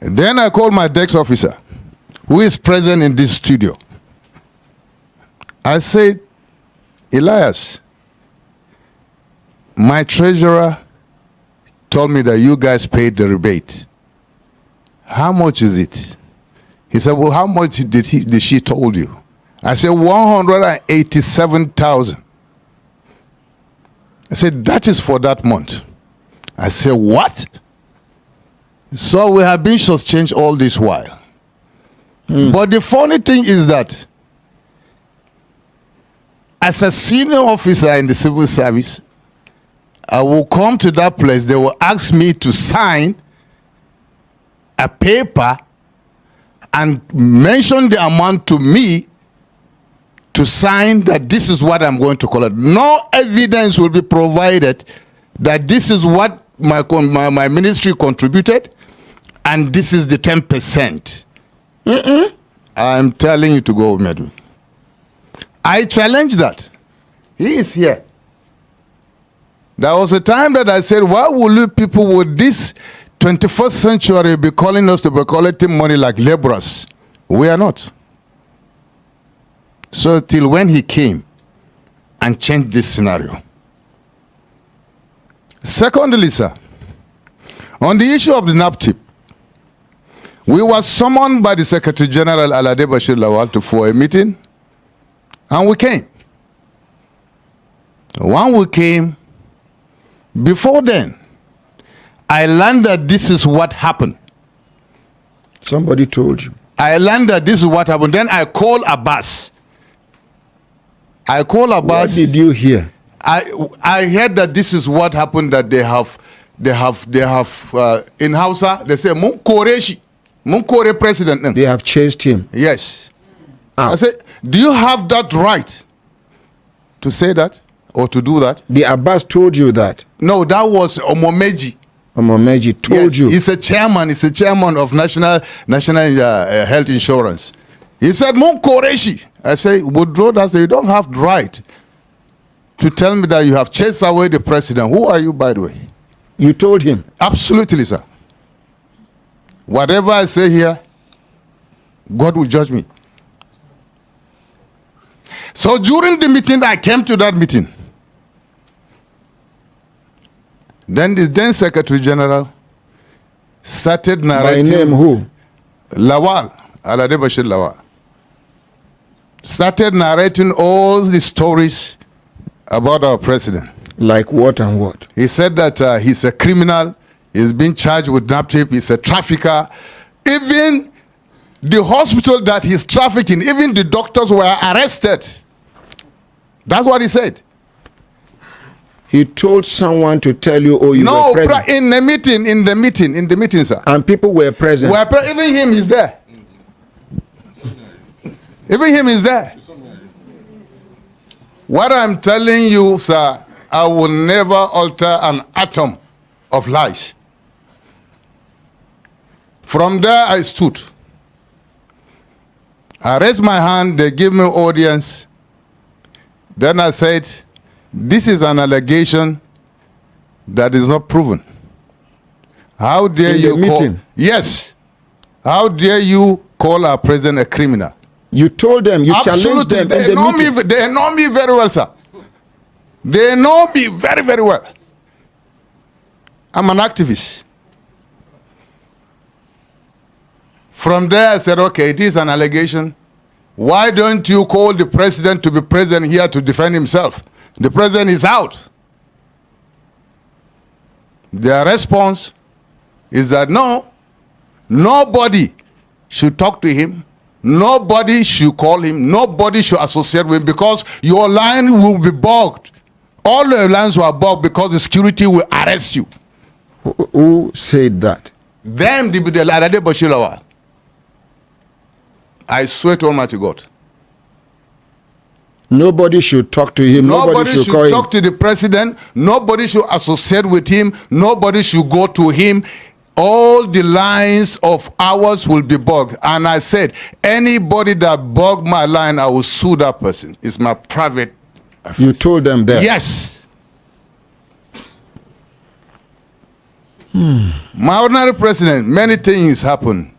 [SPEAKER 6] Then I called my desk officer, who is present in this studio. I said, Elias, my treasurer told me that you guys paid the rebate. How much is it? He said, well, how much did she told you? I said, 187,000. I said, that is for that month. I said, what? So we have been shortchanged all this while. But the funny thing is that as a senior officer in the civil service, I will come to that place, they will ask me to sign a paper and mention the amount to me to sign that this is what I'm going to collect. No evidence will be provided that this is what my ministry contributed and this is the 10%. I'm telling you to go with me. I challenge that. He is here. There was a time that I said, why will you people with this 21st century be calling us to be collecting money like laborers? We are not. So till when he came and changed this scenario. Secondly, sir, on the issue of the NAPTIP, We were summoned by the Secretary General Alade Bashir Lawal for a meeting, and we came. When we came, before then, I learned that this is what happened.
[SPEAKER 1] Somebody told you.
[SPEAKER 6] I learned that this is what happened. Then I called Abbas.
[SPEAKER 1] What did you hear?
[SPEAKER 6] I heard that this is what happened, that they have in Hausa, they say, Mun kore president.
[SPEAKER 1] They have chased him.
[SPEAKER 6] Yes.
[SPEAKER 1] Ah.
[SPEAKER 6] I said, do you have that right to say that or to do that?
[SPEAKER 1] The Abbas told you that.
[SPEAKER 6] No, that was Omomeji.
[SPEAKER 1] Omomeji told
[SPEAKER 6] Yes,
[SPEAKER 1] you.
[SPEAKER 6] He's a chairman of national health insurance. He said, Mun koreshi. I say, withdraw that. You don't have the right to tell me that you have chased away the president. Who are you, by the way?
[SPEAKER 1] You told him.
[SPEAKER 6] Absolutely, sir. Whatever I say here, God will judge me. So during the meeting, I came to that meeting. Then the then Secretary General started narrating.
[SPEAKER 1] By name who?
[SPEAKER 6] Lawal, Alade Bashir Lawal. Started narrating all the stories about our president.
[SPEAKER 1] Like what and what?
[SPEAKER 6] He said that he's a criminal, he's been charged with naptip, he's a trafficker. Even the hospital that he's trafficking, even the doctors were arrested. That's what he said.
[SPEAKER 1] He told someone to tell you, oh, you were present.
[SPEAKER 6] In the meeting, sir.
[SPEAKER 1] And people were present.
[SPEAKER 6] Even him is there. Even him is there. What I'm telling you, sir, I will never alter an atom of lies. From there, I stood. I raised my hand, they gave me audience. Then I said, this is an allegation that is not proven. How dare you call...
[SPEAKER 1] meeting?
[SPEAKER 6] Yes. How dare you call our president a criminal?
[SPEAKER 1] You told them, you challenged them
[SPEAKER 6] they
[SPEAKER 1] in the
[SPEAKER 6] know
[SPEAKER 1] meeting.
[SPEAKER 6] me. They know me very well, sir. They know me very, very well. I'm an activist. From there, I said, okay, it is an allegation. Why don't you call the president to be present here to defend himself? The president is out. Their response is that no, nobody should talk to him. Nobody should call him. Nobody should associate with him because your line will be bugged. All your lines were bugged because the security will arrest you.
[SPEAKER 1] Who said that?
[SPEAKER 6] Them, the Alade Bashir Lawal. I swear to Almighty God.
[SPEAKER 1] Nobody should talk to him.
[SPEAKER 6] Nobody should
[SPEAKER 1] call
[SPEAKER 6] talk to the president. Nobody should associate with him. Nobody should go to him. All the lines of ours will be bugged. And I said, anybody that bugged my line, I will sue that person. It's my private affairs.
[SPEAKER 1] You told them that?
[SPEAKER 6] Yes. My ordinary president, many things happen.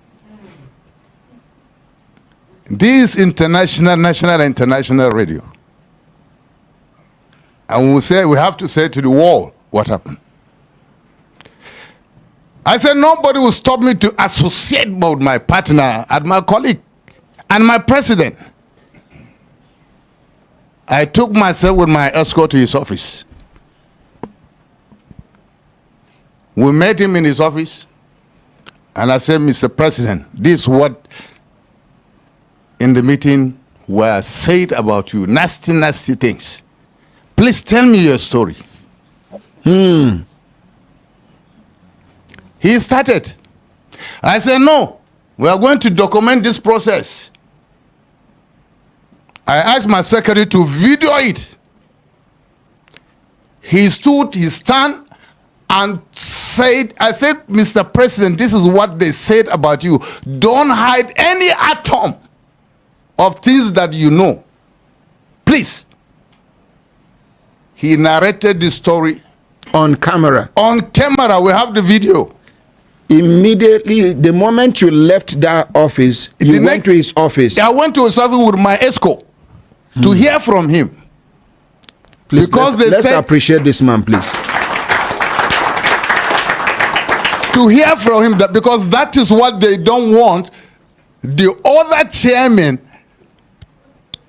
[SPEAKER 6] This international, national, and international radio. And we have to say to the world what happened. I said nobody will stop me to associate with my partner and my colleague and my president. I took myself with my escort to his office. We met him in his office, and I said, Mr. President, this is what in the meeting were said about you, nasty, nasty things. Please tell me your story. He started. I said, no, we are going to document this process. I asked my secretary to video it. He stood, he stand, and said, I said, Mr. President, this is what they said about you. Don't hide any atom of things that you know. Please. He narrated the story.
[SPEAKER 1] On camera?
[SPEAKER 6] On camera, we have the video.
[SPEAKER 1] Immediately, the moment you left that office, you went to his office.
[SPEAKER 6] I went to his office with my escort to hear from him.
[SPEAKER 1] Please, let's appreciate this man, please.
[SPEAKER 6] To
[SPEAKER 9] to hear from him, that because that is what they don't want the other chairman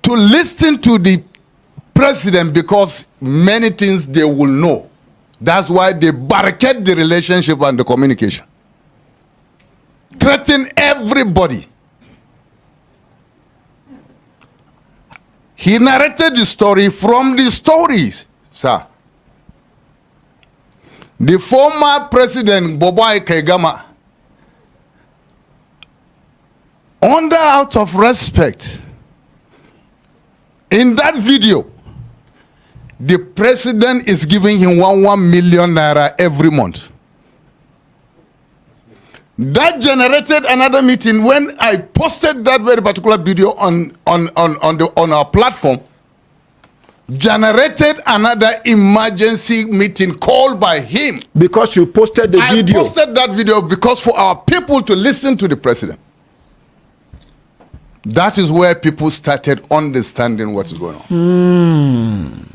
[SPEAKER 9] to listen to the president, because many things they will know. That's why they barricade the relationship and the communication. Threaten everybody. He narrated the story from the stories, sir. The former president, Bobai Kaigama, out of respect, in that video, the president is giving him 1 million naira every month. That generated another meeting. When I posted that very particular video on our platform, generated another emergency meeting called by him.
[SPEAKER 1] Because you posted the video.
[SPEAKER 9] I posted that video because for our people to listen to the president. That is where people started understanding what is going on.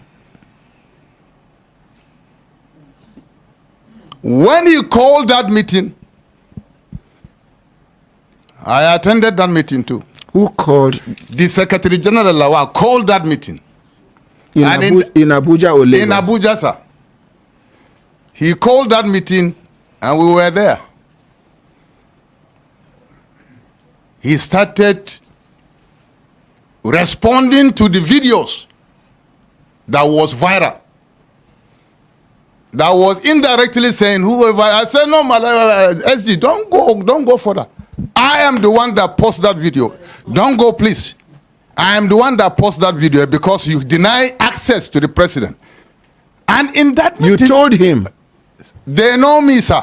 [SPEAKER 9] When he called that meeting, I attended that meeting too.
[SPEAKER 1] Who called?
[SPEAKER 9] The Secretary General Lawal called that meeting.
[SPEAKER 1] In Abuja or Lagos?
[SPEAKER 9] In Abuja, sir. He called that meeting and we were there. He started responding to the videos that was viral. That was indirectly saying, whoever, I said, no, SD, don't go further. I am the one that posted that video. Don't go, please. I am the one that posted that video because you deny access to the president. And in that meeting,
[SPEAKER 1] you told him.
[SPEAKER 9] They know me, sir.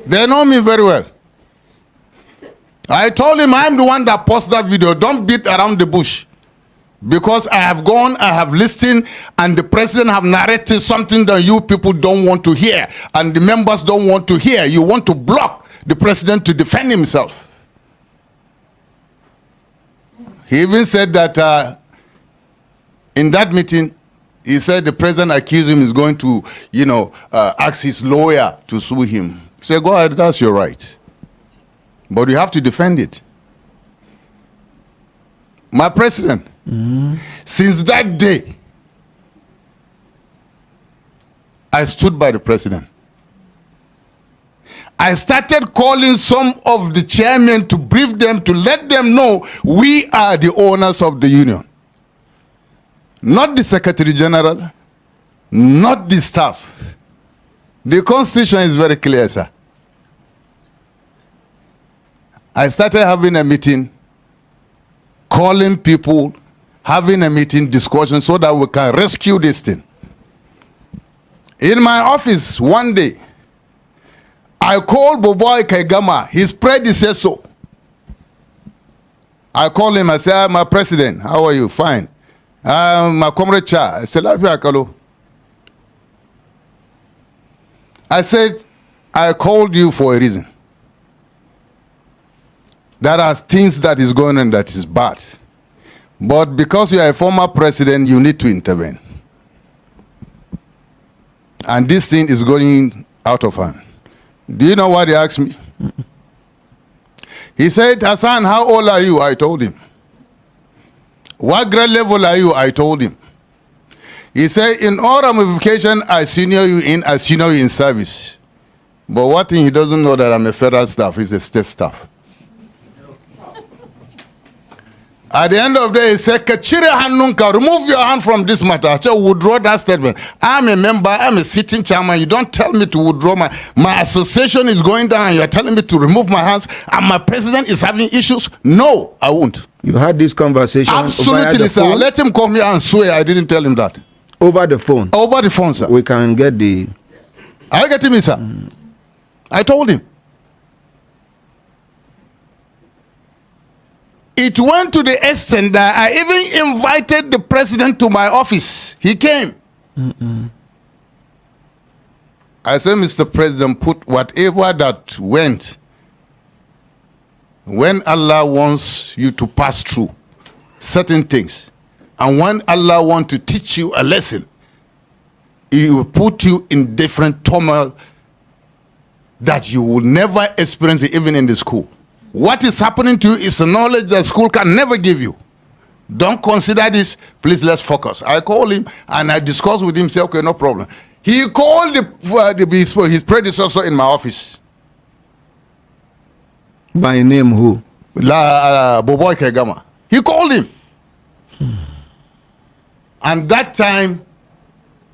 [SPEAKER 9] They know me very well. I told him I'm the one that posted that video. Don't beat around the bush. Because I have gone, I have listened, and the president have narrated something that you people don't want to hear, and the members don't want to hear. You want to block the president to defend himself. He even said that in that meeting, he said the president accused him is going to, ask his lawyer to sue him. He said, go ahead, that's your right. But you have to defend it. My president, since that day, I stood by the president. I started calling some of the chairmen to brief them, to let them know we are the owners of the union. Not the Secretary General, not the staff. The Constitution is very clear, sir. I started having a meeting, calling people, having a meeting, discussion, so that we can rescue this thing. In my office one day, I called Boboy Kaigama, his predecessor. I called him, I said, my president, how are you? Fine. My comrade Cha, I said, I said, I called you for a reason. There are things that is going on that is bad. But because you are a former president, you need to intervene. And this thing is going out of hand. Do you know what he asked me? He said, Hassan, how old are you? I told him. What grade level are you? I told him. He said, in all ramification, I senior you in service. But one thing he doesn't know, that I'm a federal staff, he's a state staff. At the end of the day, he said, Kachire Hanunka, remove your hand from this matter. So withdraw that statement. I'm a member, I'm a sitting chairman. You don't tell me to withdraw my association is going down. You're telling me to remove my hands, and my president is having issues. No, I won't.
[SPEAKER 1] You had this conversation
[SPEAKER 9] absolutely, sir.
[SPEAKER 1] phone?
[SPEAKER 9] Let him come here and swear I didn't tell him that.
[SPEAKER 1] Over the phone?
[SPEAKER 9] Over the phone, sir.
[SPEAKER 1] We can get the...
[SPEAKER 9] Are you getting me, sir? I told him. It went to the extent that I even invited the president to my office. He came. I said, Mr. President, put whatever that went, when Allah wants you to pass through certain things, And when Allah wants to teach you a lesson, He will put you in different turmoil that you will never experience it even in the school. What is happening to you is a knowledge that school can never give you. Don't consider this. Please, let's focus. I call him and I discuss with him. Say, okay, no problem. He called his predecessor in my office.
[SPEAKER 1] By name who?
[SPEAKER 9] Boboy Kegama. He called him. And that time,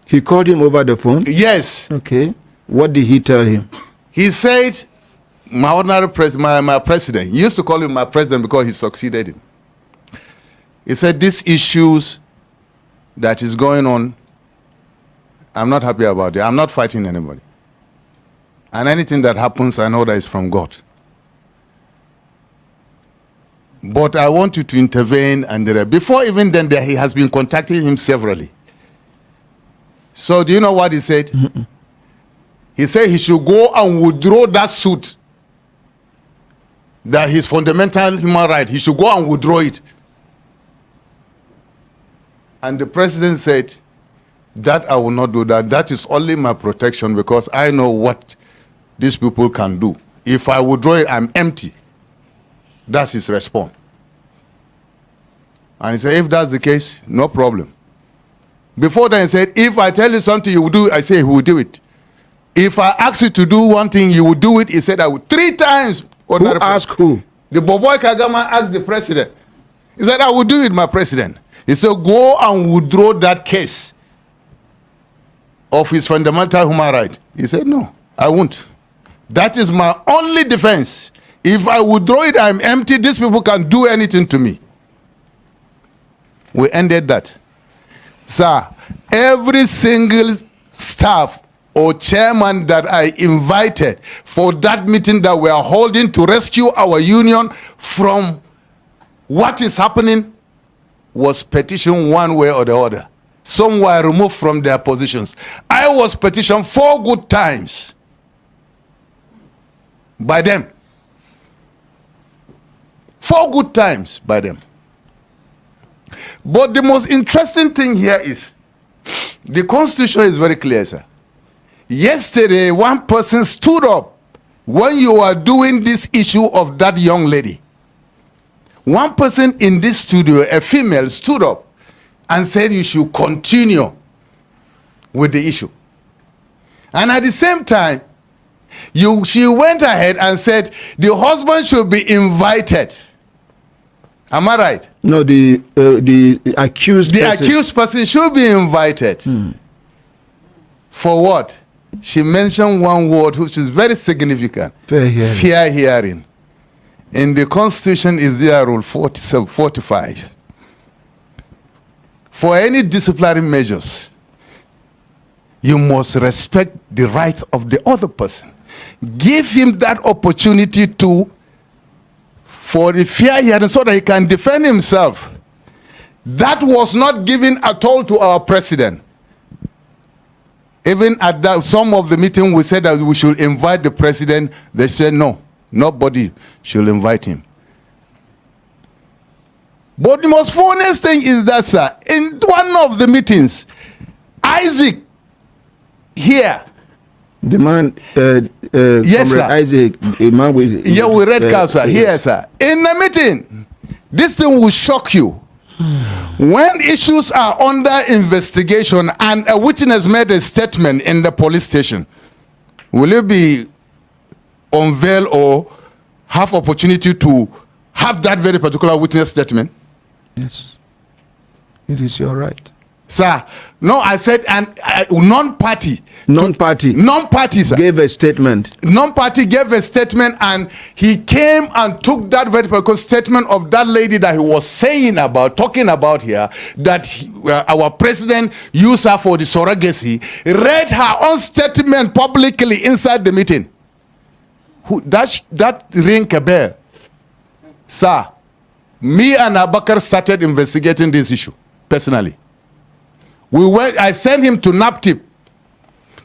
[SPEAKER 1] He called him over the phone?
[SPEAKER 9] yes,
[SPEAKER 1] Okay. What did he tell him?
[SPEAKER 9] he said, my ordinary president, my president, he used to call him my president because he succeeded him. He said, these issues that is going on, I'm not happy about it. I'm not fighting anybody. And anything that happens, I know that is from God. But I want you to intervene. And before even then, he has been contacting him severally. So do you know what he said? He said he should go and withdraw that suit. That his fundamental human right, he should go and withdraw it. And the president said, that I will not do that. That is only my protection because I know what these people can do. If I withdraw it, I'm empty. That's his response. And he said, if that's the case, no problem. Before then he said, if I tell you something you will do, I say he will do it. If I ask you to do one thing, you will do it. He said, I will. 3 times.
[SPEAKER 1] Who asked who?
[SPEAKER 9] The Boboy Kagama asked the president. He said, I will do it, my president. He said, go and withdraw that case of his fundamental human right. He said, no, I won't. That is my only defense. If I withdraw it, I'm empty. These people can do anything to me. We ended that. Sir, every single staff or chairman that I invited for that meeting that we are holding to rescue our union from what is happening was petitioned one way or the other. Some were removed from their positions. I was petitioned 4 good times by them. 4 good times by them. But the most interesting thing here is the Constitution is very clear, sir. Yesterday, one person stood up when you were doing this issue of that young lady. One person in this studio, a female, stood up and said you should continue with the issue. And at the same time, she went ahead and said the husband should be invited. Am I right?
[SPEAKER 1] No, the accused person.
[SPEAKER 9] The accused person should be invited. For what? She mentioned one word which is very significant.
[SPEAKER 1] Fair hearing.
[SPEAKER 9] Fair hearing. In the Constitution is there Rule 45. For any disciplinary measures, you must respect the rights of the other person. Give him that opportunity for the fair hearing so that he can defend himself. That was not given at all to our president. Even at some of the meeting we said that we should invite the president. They said no, nobody should invite him. But the most funniest thing is that, sir, in one of the meetings, Isaac here.
[SPEAKER 1] The man,
[SPEAKER 9] yes, sir.
[SPEAKER 1] Isaac, the man with...
[SPEAKER 9] Yeah, with red cap, sir. Here, sir. In the meeting, this thing will shock you. When issues are under investigation and a witness made a statement in the police station, will you be unveiled or have opportunity to have that very particular witness statement?
[SPEAKER 1] Yes. It is your right.
[SPEAKER 9] Sir, no, I said non-party. Non-party, sir.
[SPEAKER 1] Gave a statement.
[SPEAKER 9] Non-party gave a statement and he came and took that very particular statement of that lady that he was talking about here, that our president used her for the surrogacy, read her own statement publicly inside the meeting. That ring a bell. Sir, me and Abakar started investigating this issue, personally. I sent him to NAPTIP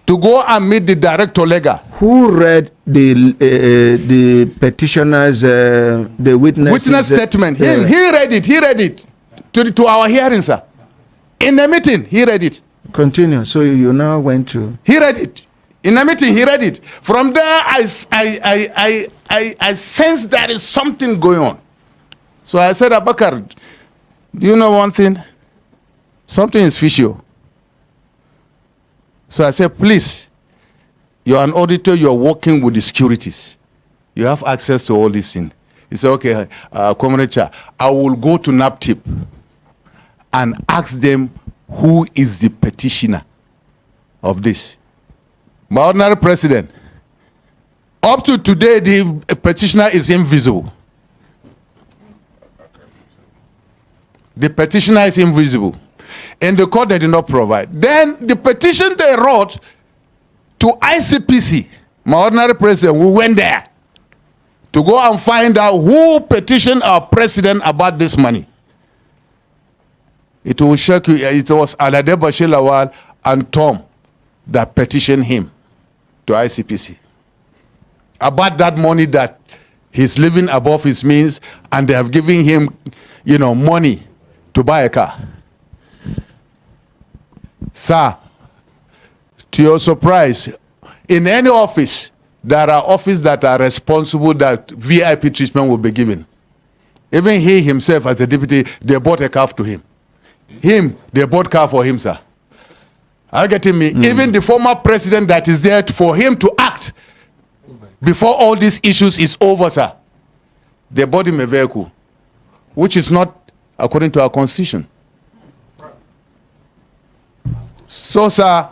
[SPEAKER 9] to go and meet the director legal.
[SPEAKER 1] Who read the petitioner's, the witness
[SPEAKER 9] statement? He read it to our hearing, sir. In a meeting, he read it.
[SPEAKER 1] Continue. So you now went to...
[SPEAKER 9] He read it. In a meeting, he read it. From there, I sensed there is something going on. So I said, Abakar, do you know one thing? Something is fishy. So I said, please, you're an auditor, you're working with the securities. You have access to all these things. He said, okay, Comrade Cha, I will go to NAPTIP and ask them who is the petitioner of this. My ordinary president, up to today, the petitioner is invisible. The petitioner is invisible. And the court, they did not provide. Then the petition they wrote to ICPC, my ordinary president, we went there to go and find out who petitioned our president about this money. It will shock you. It was Alade Bashir Lawal and Tom that petitioned him to ICPC about that money that he's living above his means, and they have given him, you know, money to buy a car. Sir, to your surprise, in any office, there are offices that are responsible that VIP treatment will be given. Even he himself, as a deputy, they bought a car to him. They bought car for him, sir. Are you getting me? Even the former president that is there for him to act before all these issues is over, sir. They bought him a vehicle, which is not according to our constitution. So, sir,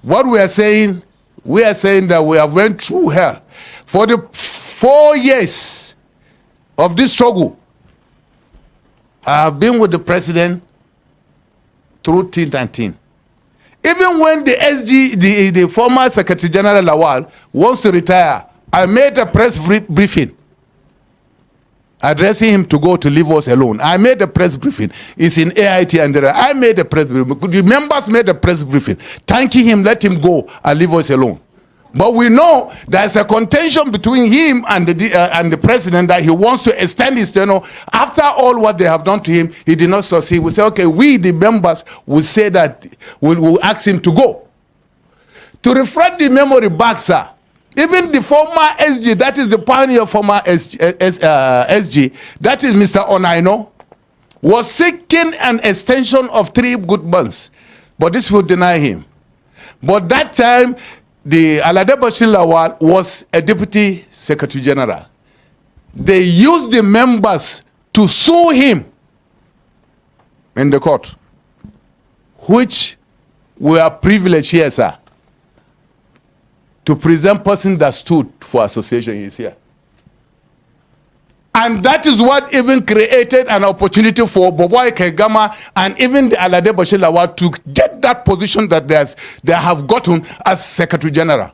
[SPEAKER 9] what we are saying that we have went through hell. For the 4 years of this struggle, I have been with the president through thick and thin. Even when the SG, the former Secretary General Lawal wants to retire, I made a press briefing addressing him to go to leave us alone. I made a press briefing. It's in AIT and there. I made a press briefing. The members made a press briefing, thanking him, let him go and leave us alone. But we know there's a contention between him and the president that he wants to extend his tenure. After all what they have done to him, he did not succeed. We say, okay, we, the members, will say that we'll ask him to go. To refresh the memory back, sir, even the former SG, that is the pioneer former SG, that is Mr. Onaino, was seeking an extension of 3 good months. But this will deny him. But that time, the Alade Bashir Lawal was a deputy secretary general. They used the members to sue him in the court, which we are privileged here, sir, to present person that stood for association is here. And that is what even created an opportunity for Boboy Kegama and even the Alade Bashir Lawal to get that position that they have gotten as Secretary General.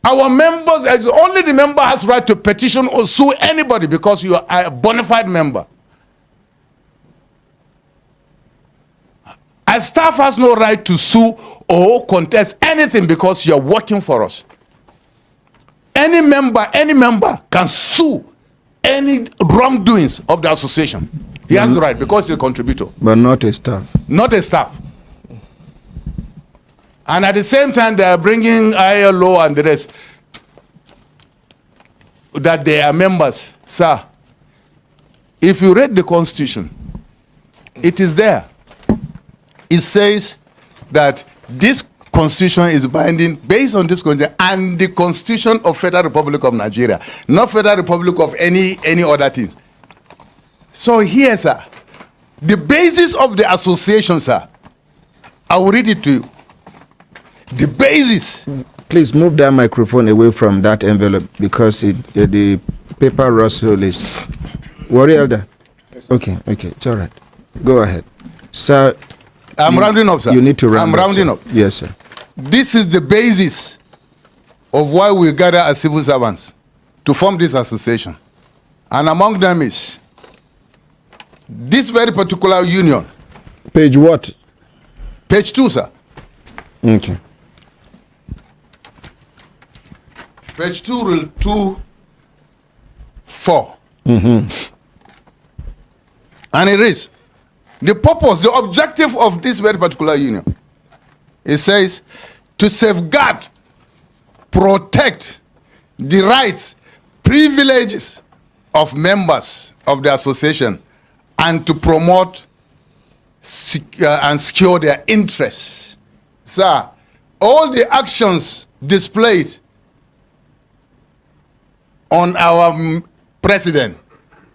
[SPEAKER 9] Our members, as only the member has right to petition or sue anybody because you are a bona fide member. A staff has no right to sue or contest anything because you're working for us. Any member can sue any wrongdoings of the association. He has the right because he's a contributor.
[SPEAKER 1] But not a staff.
[SPEAKER 9] Not a staff. And at the same time, they are bringing ILO and the rest that they are members. Sir, if you read the Constitution, it is there. It says that this Constitution is binding based on this Constitution and the Constitution of Federal Republic of Nigeria, not Federal Republic of any other things. So here, sir, the basis of the association, sir, I will read it to you. The basis.
[SPEAKER 1] Please move that microphone away from that envelope because the paper rustle is... Worry, Elder. Okay, it's all right. Go ahead. Sir,
[SPEAKER 9] I'm rounding up, sir.
[SPEAKER 1] You need to round
[SPEAKER 9] I'm rounding up.
[SPEAKER 1] Yes, sir.
[SPEAKER 9] This is the basis of why we gather as civil servants to form this association. And among them is this very particular union.
[SPEAKER 1] Page what?
[SPEAKER 9] Page 2, sir.
[SPEAKER 1] Okay.
[SPEAKER 9] Page 2, rule 2, 4. And it reads, the purpose, the objective of this very particular union. It says to safeguard, protect the rights, privileges of members of the association, and to promote and secure their interests. Sir, all the actions displayed on our president,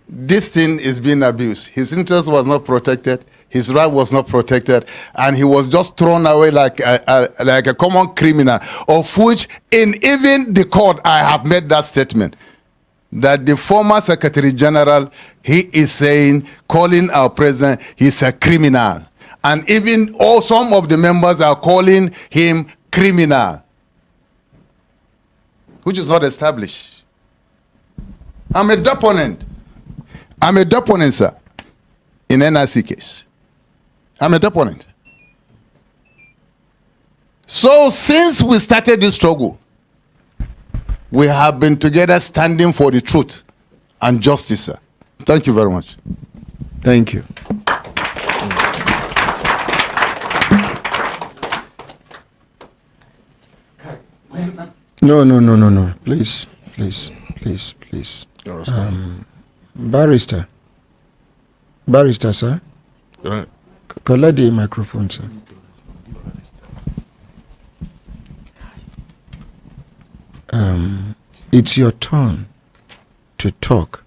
[SPEAKER 9] this thing is being abused. His interest was not protected, his right was not protected, and he was just thrown away like a common criminal, of which in even the court I have made that statement, that the former Secretary General, he is saying, calling our president, he's a criminal. And even some of the members are calling him criminal, which is not established. I'm a deponent. I'm a deponent, sir, in NIC case. I'm a deponent. So since we started this struggle, we have been together standing for the truth and justice, sir. Thank you very much.
[SPEAKER 1] Thank you. No. Please. Barrister, sir.
[SPEAKER 2] Right.
[SPEAKER 1] Collect the microphone, sir. It's your turn to talk,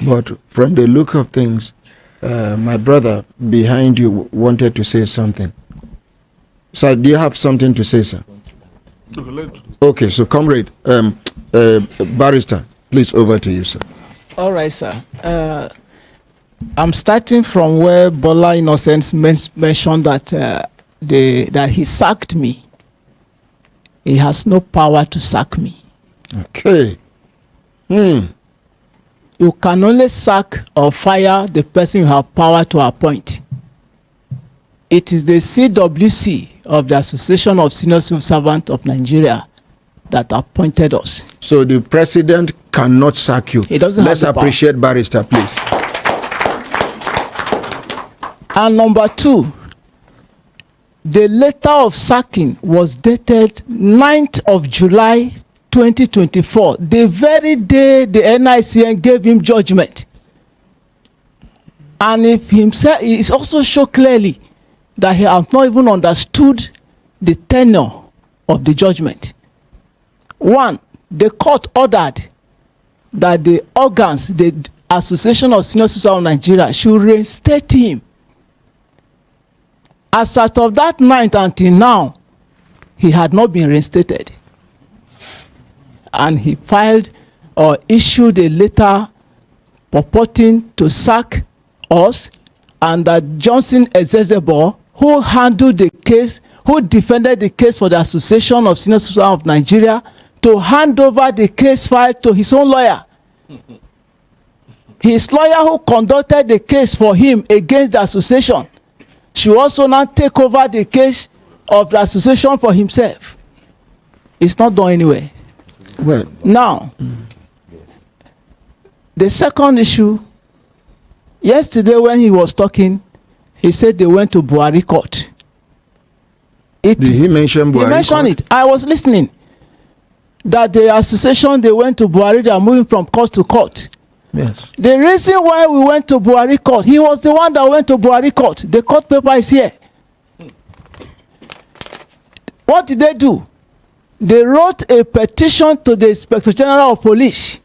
[SPEAKER 1] but from the look of things, my brother behind you wanted to say something. Sir, do you have something to say, sir? Okay, so comrade, barrister, please, over to you, sir.
[SPEAKER 4] All right, sir. I'm starting from where Bola Innocent mentioned that that he sacked me. He has no power to sack me.
[SPEAKER 1] Okay.
[SPEAKER 4] You can only sack or fire the person you have power to appoint. It is the CWC of the Association of Senior Civil Servants of Nigeria that appointed us.
[SPEAKER 1] So the president cannot sack you.
[SPEAKER 4] He doesn't
[SPEAKER 1] Let's
[SPEAKER 4] have the
[SPEAKER 1] appreciate barrister, please.
[SPEAKER 4] And number two, the letter of sacking was dated 9th of July 2024, the very day the NICN gave him judgment. And if himself, it also show clearly that he has not even understood the tenor of the judgment. One, the court ordered that the organs, the Association of Senior Citizens of Nigeria, should reinstate him. As of that night until now, he had not been reinstated. And he filed or issued a letter purporting to sack us, and that Johnson Ezezebo, who handled the case, who defended the case for the Association of Senior Citizens of Nigeria, to hand over the case file to his own lawyer. His lawyer who conducted the case for him against the association should also now take over the case of the association for himself. It's not done anywhere.
[SPEAKER 1] Well,
[SPEAKER 4] now, the second issue, yesterday when he was talking, he said they went to Buhari court.
[SPEAKER 1] Did he mention Buhari?
[SPEAKER 4] He mentioned it. I was listening. That the association, they went to Buhari, they are moving from court to court.
[SPEAKER 1] Yes.
[SPEAKER 4] The reason why we went to Buhari court, he was the one that went to Buhari court. The court paper is here. What did they do? They wrote a petition to the Inspector General of Police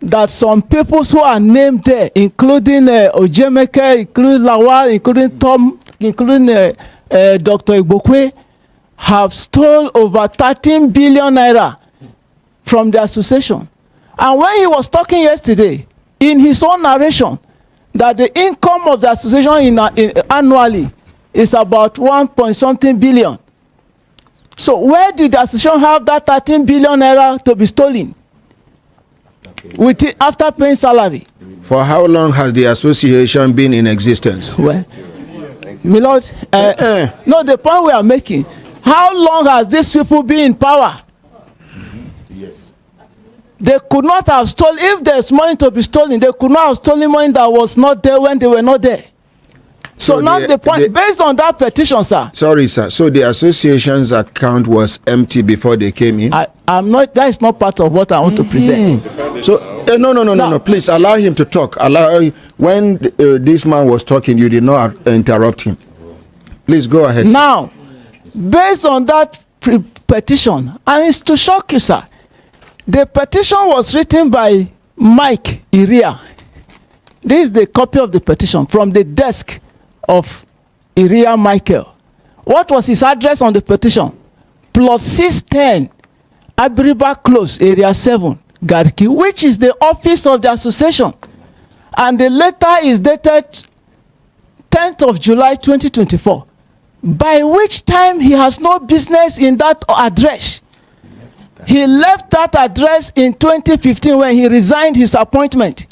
[SPEAKER 4] that some people who are named there, including Ojemeke, including Lawal, including Tom, including Dr. Igbokwe, have stole over 13 billion naira from the association. And when he was talking yesterday, in his own narration, that the income of the association annually is about 1 billion. So where did the association have that 13 billion naira to be stolen? With it, after paying salary.
[SPEAKER 1] For how long has the association been in existence?
[SPEAKER 4] Well, my lord, no, the point we are making, how long has these people been in power?
[SPEAKER 3] Yes.
[SPEAKER 4] They could not have stolen, if there's money to be stolen, they could not have stolen money that was not there when they were not there. So now the point, based on that petition, sir.
[SPEAKER 1] Sorry, sir. So the association's account was empty before they came in?
[SPEAKER 4] I'm not, that is not part of what I want to present.
[SPEAKER 1] So, no. Please allow him to talk. When this man was talking, you did not interrupt him. Please go ahead.
[SPEAKER 4] Now, based on that petition, and it's to shock you, sir, the petition was written by Mike Iria. This is the copy of the petition from the desk of Iria Michael. What was his address on the petition? Plot 610, Abiriba Close, Area 7, Garki, which is the office of the association. And the letter is dated 10th of July 2024, by which time he has no business in that address. He left that address in 2015 when he resigned his appointment.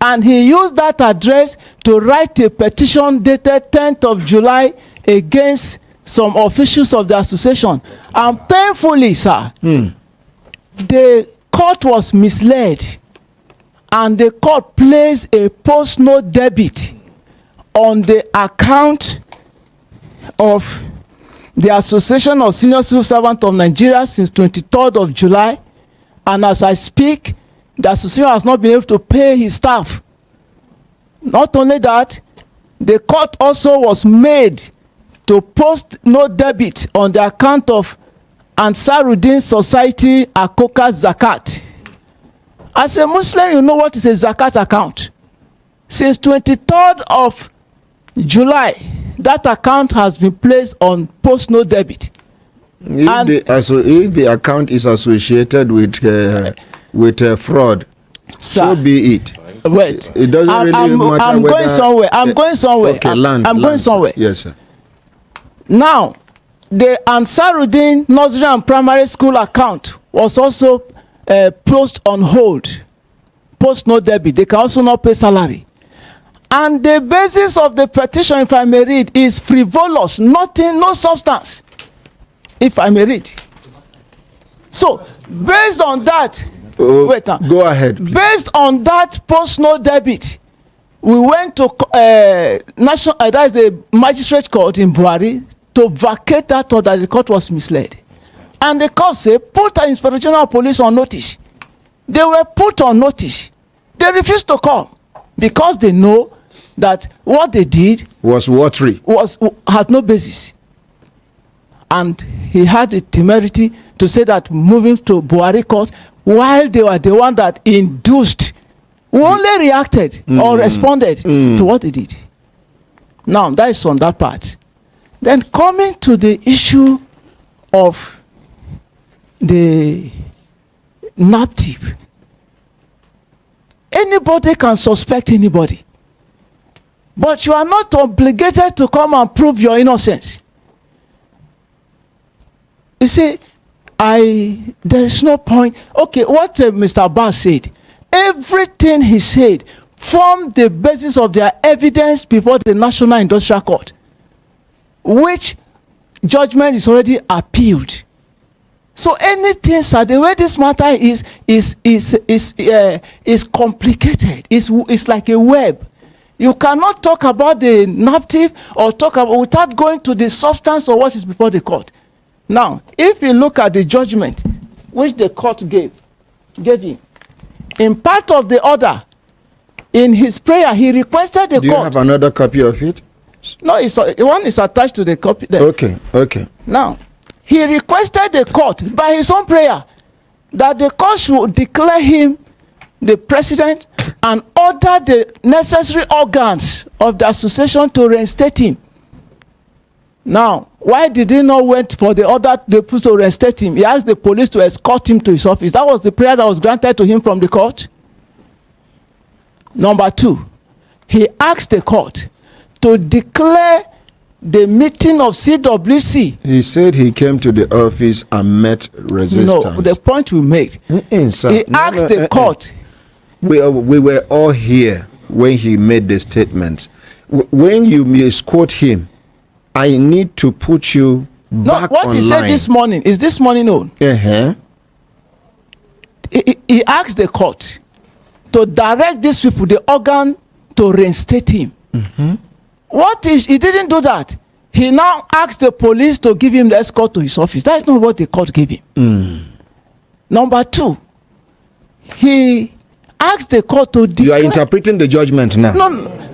[SPEAKER 4] And he used that address to write a petition dated 10th of July against some officials of the association. And painfully, sir, the court was misled. And the court placed a post-note debit on the account of the Association of Senior Civil Servants of Nigeria since 23rd of July. And as I speak, the association has not been able to pay his staff. Not only that, the court also was made to post no debit on the account of Ansaruddin Society Akoka Zakat. As a Muslim, you know what is a Zakat account. Since 23rd of July, that account has been placed on post no debit. If the account is associated with fraud,
[SPEAKER 1] sir, so be it.
[SPEAKER 4] Wait,
[SPEAKER 1] it doesn't really matter.
[SPEAKER 4] I'm going somewhere. I'm going somewhere.
[SPEAKER 1] Okay,
[SPEAKER 4] I'm going somewhere.
[SPEAKER 1] Yes, sir.
[SPEAKER 4] Now, the Ansaruddin Nursery and Primary School account was also placed on hold, post no debit. They can also not pay salary. And the basis of the petition, if I may read, is frivolous, nothing, no substance. If I may read. So, based on that,
[SPEAKER 1] go ahead. Please.
[SPEAKER 4] Based on that post-no debit, we went to that is the magistrate court in Buhari to vacate that order. The court was misled. And the court said, put an Inspector General of Police on notice. They were put on notice. They refused to come because they know that what they did
[SPEAKER 1] was watery,
[SPEAKER 4] had no basis. And he had the temerity to say that moving to Buhari court, while they were the one that induced, we only reacted or responded to what they did. Now, that is on that part. Then coming to the issue of the NAPTIP, anybody can suspect anybody. But you are not obligated to come and prove your innocence. You see, there is no point. Okay, what Mr. Abbas said, everything he said formed the basis of their evidence before the National Industrial Court, which judgment is already appealed. So anything, sir, the way this matter is complicated. It's like a web. You cannot talk about the NAPTIP or talk about without going to the substance of what is before the court. Now, if you look at the judgment which the court gave him, in part of the order, in his prayer, he requested the court.
[SPEAKER 1] Do you have another copy of it?
[SPEAKER 4] No, one is attached to the copy there.
[SPEAKER 1] Okay.
[SPEAKER 4] Now, he requested the court by his own prayer that the court should declare him the president and order the necessary organs of the association to reinstate him. Now, why did he not wait for the order to reinstate him? He asked the police to escort him to his office. That was the prayer that was granted to him from the court. Number two, he asked the court to declare the meeting of CWC.
[SPEAKER 1] He said he came to the office and met resistance.
[SPEAKER 4] No, the point we made. He asked the court.
[SPEAKER 1] We were all here when he made the statements. When you misquote him, I need to put you back
[SPEAKER 4] what
[SPEAKER 1] online.
[SPEAKER 4] He said this morning, is this morning known? He asked the court to direct these people, the organ, to reinstate him. he didn't do that. He now asked the police to give him the escort to his office. That is not what the court gave him. Number 2, he asked the court to declare.
[SPEAKER 1] You are interpreting the judgment now.
[SPEAKER 4] No.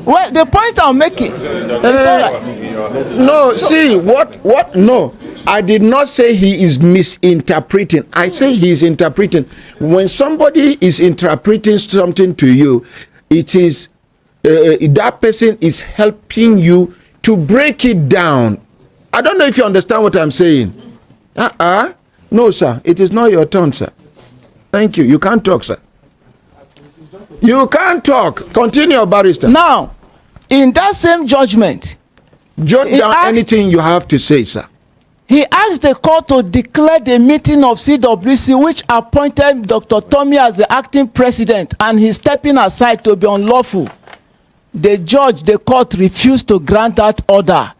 [SPEAKER 4] Well, the point I'm making. It's all right.
[SPEAKER 1] No, see what? No, I did not say he is misinterpreting. I say he is interpreting. When somebody is interpreting something to you, it is that person is helping you to break it down. I don't know if you understand what I'm saying. No, sir. It is not your turn, sir. Thank you. You can't talk, sir. You can't talk. Continue, barrister.
[SPEAKER 4] Now, in that same judgment,
[SPEAKER 1] jot down anything you have to say, sir.
[SPEAKER 4] He asked the court to declare the meeting of CWC, which appointed Dr. Tommy as the acting president, and he's stepping aside, to be unlawful. The court refused to grant that order,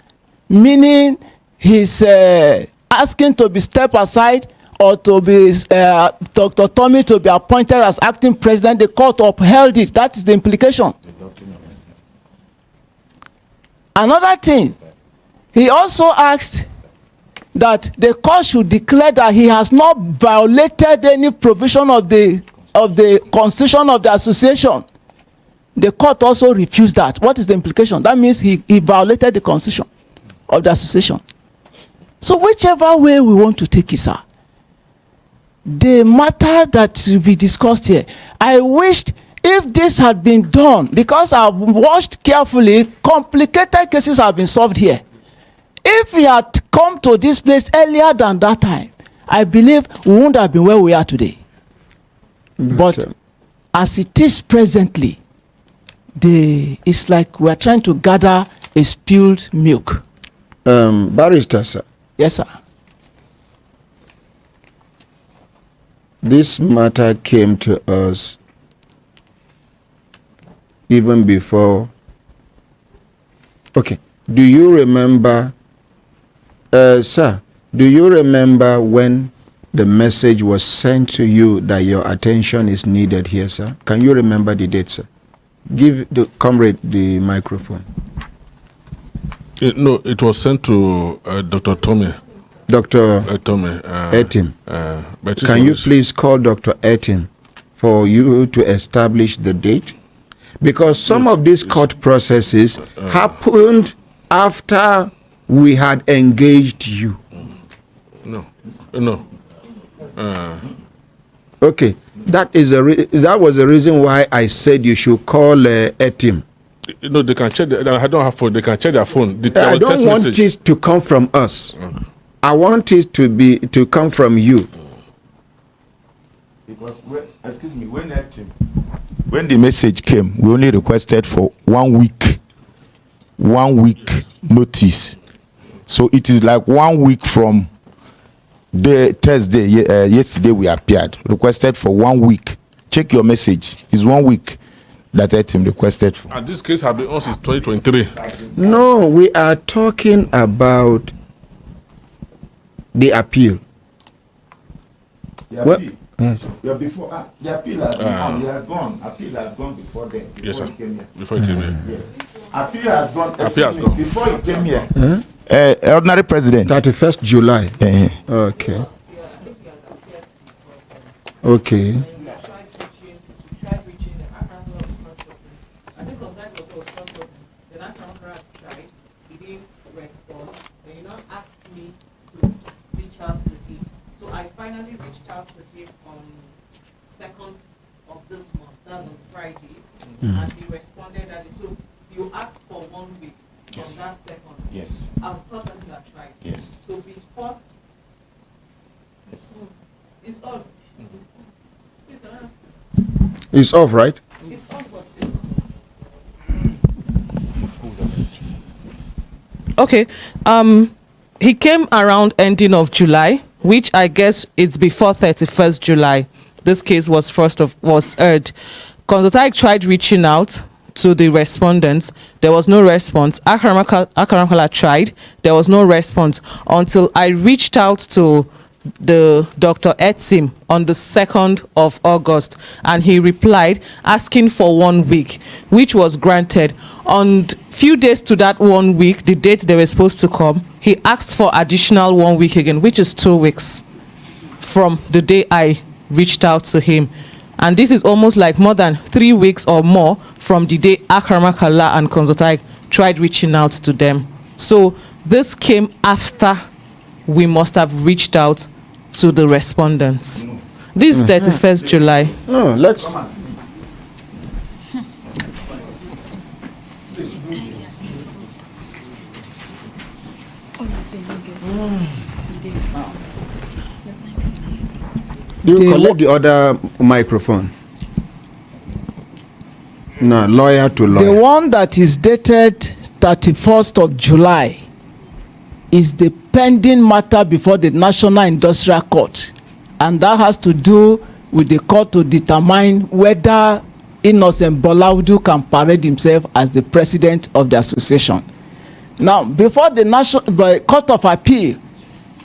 [SPEAKER 4] meaning he's asking to be stepped aside, or to be Dr. Tommy to be appointed as acting president. The court upheld it. That is the implication. Another thing, he also asked that the court should declare that he has not violated any provision of the constitution of the association. The court also refused that. What is the implication? That means he violated the constitution of the association. So whichever way we want to take it, sir, the matter that will be discussed here, I wished if this had been done, because I've watched carefully, complicated cases have been solved here. If we had come to this place earlier than that time, I believe we wouldn't have been where we are today. But as it is presently, it's like we're trying to gather a spilled milk.
[SPEAKER 1] Barrister, sir.
[SPEAKER 4] Yes, sir.
[SPEAKER 1] This matter came to us even before. Okay. Do you remember, sir, do you remember when the message was sent to you that your attention is needed here, sir? Can you remember the date, sir? Give the comrade the microphone.
[SPEAKER 2] No, it was sent to Dr. Tommy.
[SPEAKER 1] Dr.
[SPEAKER 2] Tommy.
[SPEAKER 1] Etim. Can you please call Dr. Etim for you to establish the date? Because some of these court processes happened after we had engaged you.
[SPEAKER 2] No.
[SPEAKER 1] Okay, that was the reason why I said you should call Etim.
[SPEAKER 2] No, they can check. I don't have phone. They can check their phone.
[SPEAKER 1] I don't want it to come from us. Okay. I want it to come from you.
[SPEAKER 3] Because excuse me, when the message came, we only requested for 1 week. 1 week notice. So it is like 1 week from the Thursday. Yesterday we appeared. Requested for 1 week. Check your message. It's 1 week that Etim requested for.
[SPEAKER 2] And this case has been on since 2023.
[SPEAKER 1] No, we are talking about the appeal.
[SPEAKER 3] Well, yes. Before the appeal has gone. Appeal has gone before then.
[SPEAKER 2] Yes, sir. Before he came here.
[SPEAKER 3] Yes. Appeal has gone.
[SPEAKER 2] Appeal has gone.
[SPEAKER 3] Before he came here. Ordinary president.
[SPEAKER 1] 31st July. Okay. Okay.
[SPEAKER 8] Finally reached out to him on 2nd of this month, that's on Friday, and he responded that so you asked for 1 week from that 2nd.
[SPEAKER 3] Yes.
[SPEAKER 8] I was the third person that tried.
[SPEAKER 3] Yes.
[SPEAKER 8] So before it's off.
[SPEAKER 1] It's off, right?
[SPEAKER 8] It's off, but it's okay. He came around ending of July, which I guess it's before 31st July. This case was heard. Consultai tried reaching out to the respondents. There was no response. Akaramkala tried. There was no response until I reached out to the Dr. Etzim on the 2nd of August, and he replied asking for 1 week, which was granted. On few days to that 1 week, the date they were supposed to come, he asked for additional 1 week again, which is 2 weeks from the day I reached out to him. And this is almost like more than 3 weeks or more from the day Akarmakala and Konzotai tried reaching out to them. So this came after we must have reached out to the respondents. This is 31st July.
[SPEAKER 1] No, let's. You collect the other microphone. No, lawyer to lawyer.
[SPEAKER 4] The one that is dated 31st of July is the pending matter before the National Industrial Court, and that has to do with the court to determine whether Innocent Bolaudu can parade himself as the president of the association. Now, before the Court of Appeal,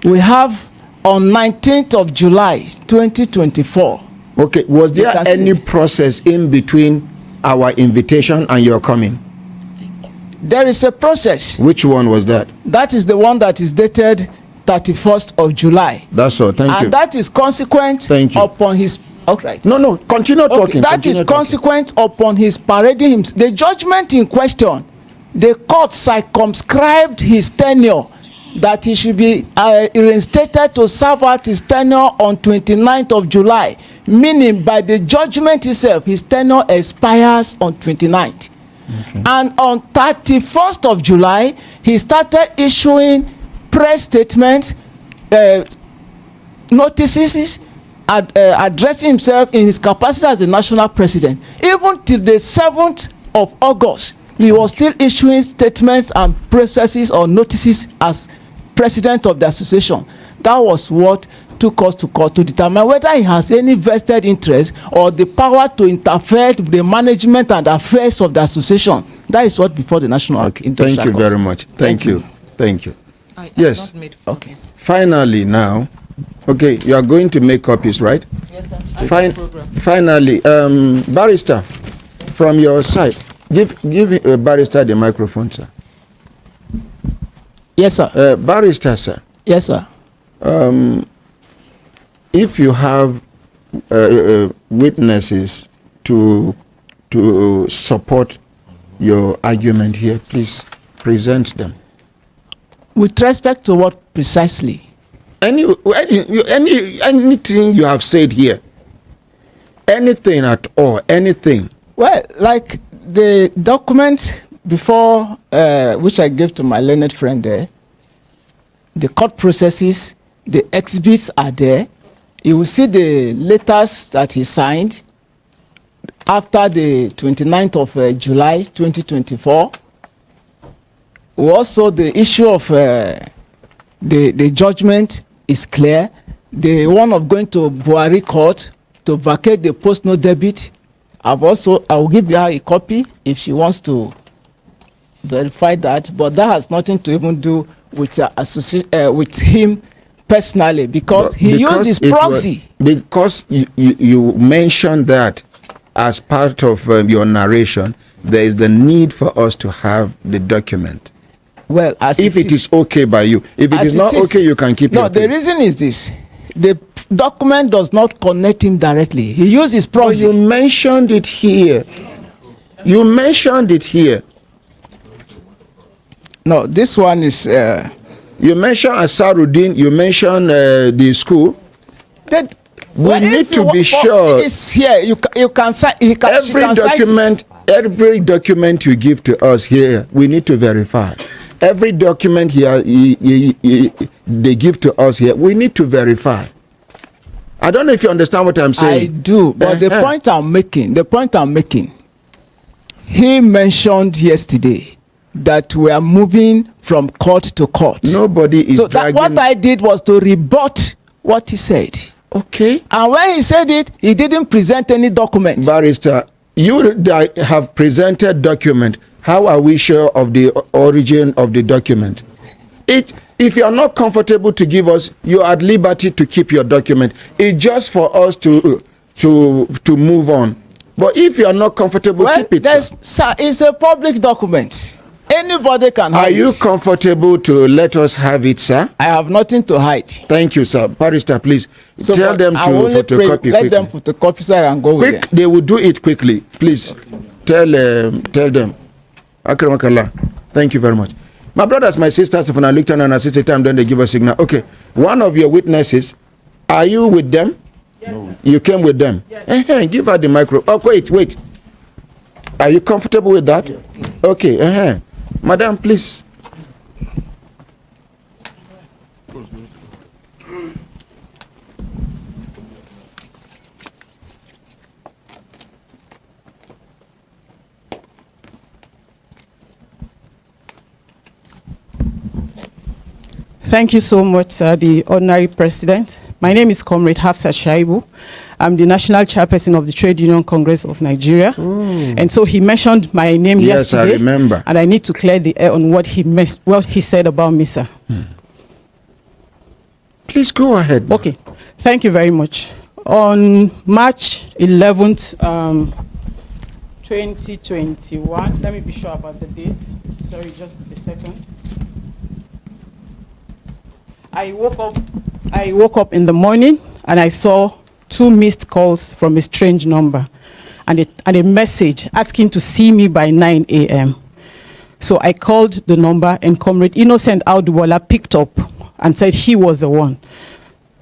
[SPEAKER 4] we have on 19th of July 2024.
[SPEAKER 1] Okay, was there any process in between our invitation and your coming?
[SPEAKER 4] There is a process.
[SPEAKER 1] Which one was that?
[SPEAKER 4] That is the one that is dated 31st of July.
[SPEAKER 1] That's all. Thank you.
[SPEAKER 4] And that is consequent upon his. Right.
[SPEAKER 1] No, continue talking.
[SPEAKER 4] That is consequent upon his parading him. The judgment in question, the court circumscribed his tenure, that he should be reinstated to serve out his tenure on 29th of July, meaning by the judgment itself, his tenure expires on 29th. Okay. And on 31st of July, he started issuing press statements, notices, addressing himself in his capacity as the national president. Even till the 7th of August, he was still issuing statements and processes or notices as president of the association. That was what took us to court to determine whether he has any vested interest or the power to interfere with the management and affairs of the association. That is what before the National Industrial
[SPEAKER 1] Thank you
[SPEAKER 4] Court.
[SPEAKER 1] very much. Thank you. Thank you. Yes.
[SPEAKER 4] Okay.
[SPEAKER 1] Finally now, okay, you are going to make copies, right?
[SPEAKER 8] Yes, sir.
[SPEAKER 1] Finally, barrister, from your side, give barrister the microphone, sir.
[SPEAKER 4] Yes, sir.
[SPEAKER 1] Barrister, sir.
[SPEAKER 4] Yes, sir.
[SPEAKER 1] If you have witnesses to support your argument here, please present them.
[SPEAKER 4] With respect to what precisely?
[SPEAKER 1] Anything you have said here, anything at all, anything.
[SPEAKER 4] Well, like the document before, which I gave to my learned friend there, the court processes, the exhibits are there. You will see the letters that he signed after the 29th of July 2024. Also, the issue of the judgment is clear. The one of going to Buhari court to vacate the post no debit. I will give her a copy if she wants to verify that. But that has nothing to even do with with him personally, because he used his proxy.
[SPEAKER 1] Because you mentioned that as part of your narration, there is the need for us to have the document.
[SPEAKER 4] Well,
[SPEAKER 1] if it is okay by you. If it is not okay, you can keep it.
[SPEAKER 4] No, the reason is this. The document does not connect him directly. He used his proxy.
[SPEAKER 1] But you mentioned it here. You mentioned it here.
[SPEAKER 4] No, this one is...
[SPEAKER 1] you mentioned Asaruddin, you mentioned the school. We need to be sure.
[SPEAKER 4] It's here. You can cite.
[SPEAKER 1] Every document you give to us here, we need to verify. Every document here they give to us here, we need to verify. I don't know if you understand what I'm saying.
[SPEAKER 4] I do, but the point I'm making, he mentioned yesterday that we are moving from court to court.
[SPEAKER 1] Nobody is dragging.
[SPEAKER 4] What I did was to rebut what he said.
[SPEAKER 1] Okay.
[SPEAKER 4] And when he said it, he didn't present any document.
[SPEAKER 1] Barrister, you have presented document. How are we sure of the origin of the document? It If you are not comfortable to give us, you are at liberty to keep your document. It's just for us to move on. But if you are not comfortable, keep it.
[SPEAKER 4] Sir, it's a public document. Anybody can have it.
[SPEAKER 1] Are you comfortable to let us have it, sir?
[SPEAKER 4] I have nothing to hide.
[SPEAKER 1] Thank you, sir. Barrister, please tell them to photocopy.
[SPEAKER 4] Let them photocopy, sir, and go with it.
[SPEAKER 1] They will do it quickly. Please tell them. Akramakala. Thank you very much. My brothers, my sisters, if I look down and I see time, then they give a signal. Okay, one of your witnesses, are you with them? Yes. You came with them? Yes. Give her the micro. Oh, wait. Are you comfortable with that? Yes. Okay, Madam, please.
[SPEAKER 10] Thank you so much, sir, the Ordinary President. My name is Comrade Hafsat Shaibu. I'm the National Chairperson of the Trade Union Congress of Nigeria. And so he mentioned my name yesterday.
[SPEAKER 1] Yes, I remember.
[SPEAKER 10] And I need to clear the air on what he said about me, sir.
[SPEAKER 1] Please go ahead.
[SPEAKER 10] Okay. Thank you very much. On March 11th, 2021, let me be sure about the date. Sorry, just a second. I woke up in the morning and I saw 2 missed calls from a strange number and a message asking to see me by 9 a.m. So I called the number and Comrade Innocent Audubola picked up and said he was the one.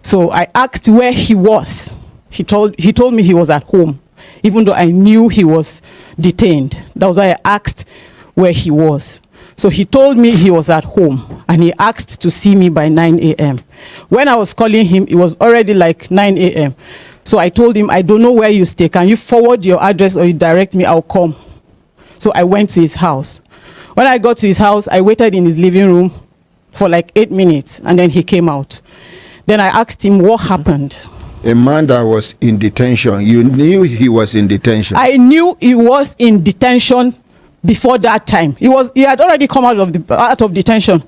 [SPEAKER 10] So I asked where he was. He told me he was at home, even though I knew he was detained. That was why I asked where he was. So he told me he was at home and he asked to see me by 9 a.m. When I was calling him, it was already like 9 a.m. So I told him, I don't know where you stay. Can you forward your address or you direct me? I'll come. So I went to his house. When I got to his house, I waited in his living room for like 8 minutes and then he came out. Then I asked him what happened.
[SPEAKER 1] A man that was in detention, you knew he was in detention?
[SPEAKER 10] I knew he was in detention before that time. He had already come out of detention.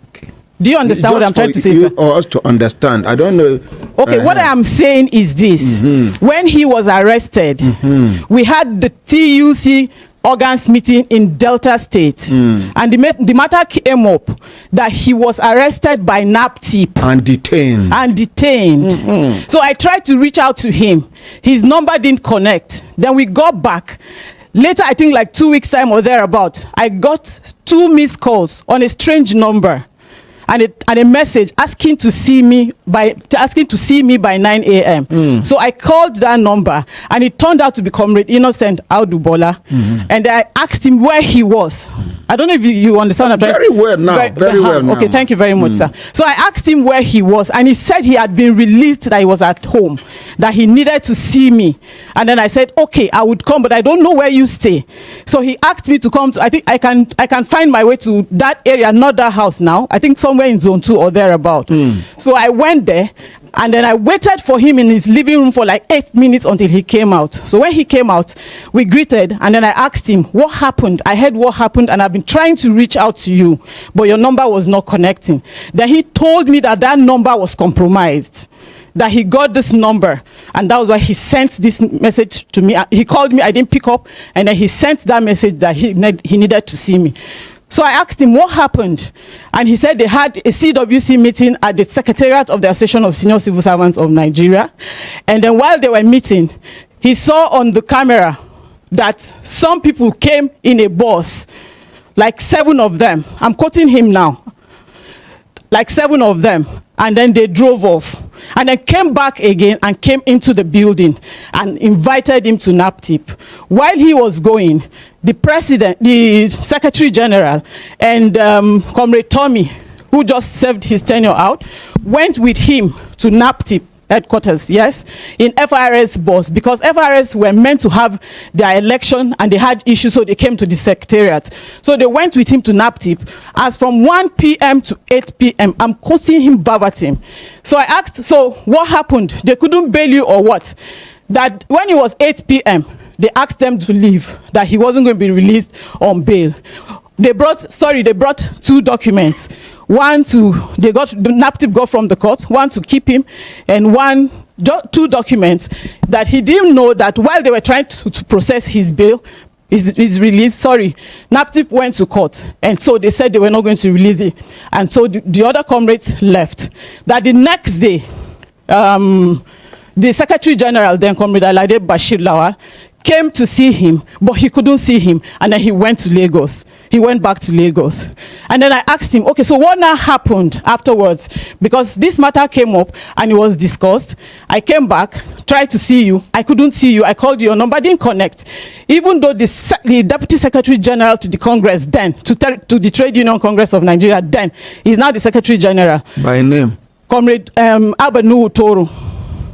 [SPEAKER 1] Okay.
[SPEAKER 10] Do you understand what I'm trying to say, sir?
[SPEAKER 1] Or us to understand. I don't know.
[SPEAKER 10] Okay, what I am saying is this. When he was arrested, we had the TUC organs meeting in Delta State. And the matter came up that he was arrested by NAPTIP.
[SPEAKER 1] And detained.
[SPEAKER 10] So I tried to reach out to him. His number didn't connect. Then we got back. Later, I think like 2 weeks time or thereabout, I got 2 missed calls on a strange number and a message asking to see me by 9 a.m. So I called that number and it turned out to be Comrade Innocent Audubola. And I asked him where he was. I don't know if you understand.
[SPEAKER 1] Very well now. Very well now.
[SPEAKER 10] Okay, thank you very much, sir. So I asked him where he was and he said he had been released, that he was at home, that he needed to see me. And then I said, okay, I would come, but I don't know where you stay. So he asked me to come to, I think I can find my way to that area, not that house now. I think somewhere in zone 2 or thereabout. So I went there and then I waited for him in his living room for like 8 minutes until he came out. So when he came out, we greeted and then I asked him, what happened? I heard what happened and I've been trying to reach out to you, but your number was not connecting. Then he told me that number was compromised, that he got this number and that was why he sent this message to me. He called me, I didn't pick up, and then he sent that message that he needed to see me. So I asked him what happened, and he said they had a CWC meeting at the Secretariat of the Association of Senior Civil Servants of Nigeria, and then while they were meeting, he saw on the camera that some people came in a bus, like 7 of them. I'm quoting him now. Like 7 of them, and then they drove off and then came back again and came into the building and invited him to NAPTIP. While he was going, the president, the secretary general, and Comrade Tommy, who just served his tenure out, went with him to NAPTIP headquarters, yes, in FRS bus, because FRS were meant to have their election and they had issues, so they came to the secretariat. So they went with him to NAPTIP as from 1 p.m. to 8 p.m. I'm quoting him verbatim. So I asked, so what happened? They couldn't bail you or what? That when it was 8 p.m., they asked them to leave, that he wasn't going to be released on bail. They brought 2 documents. NAPTIP got from the court, one to keep him, and two documents that he didn't know that while they were trying to process his bail, his release, NAPTIP went to court, and so they said they were not going to release it, and so the other comrades left. That the next day, the Secretary General, then Comrade Alade Bashir Lawal, came to see him, but he couldn't see him, and then he went to Lagos. He went back to Lagos. And then I asked him, okay, so what now happened afterwards? Because this matter came up and it was discussed. I came back, tried to see you. I couldn't see you. I called your number, didn't connect. Even though the Deputy Secretary General to the Congress then, to the Trade Union Congress of Nigeria then, is now the Secretary General.
[SPEAKER 1] By name?
[SPEAKER 10] Comrade Abanu Toro.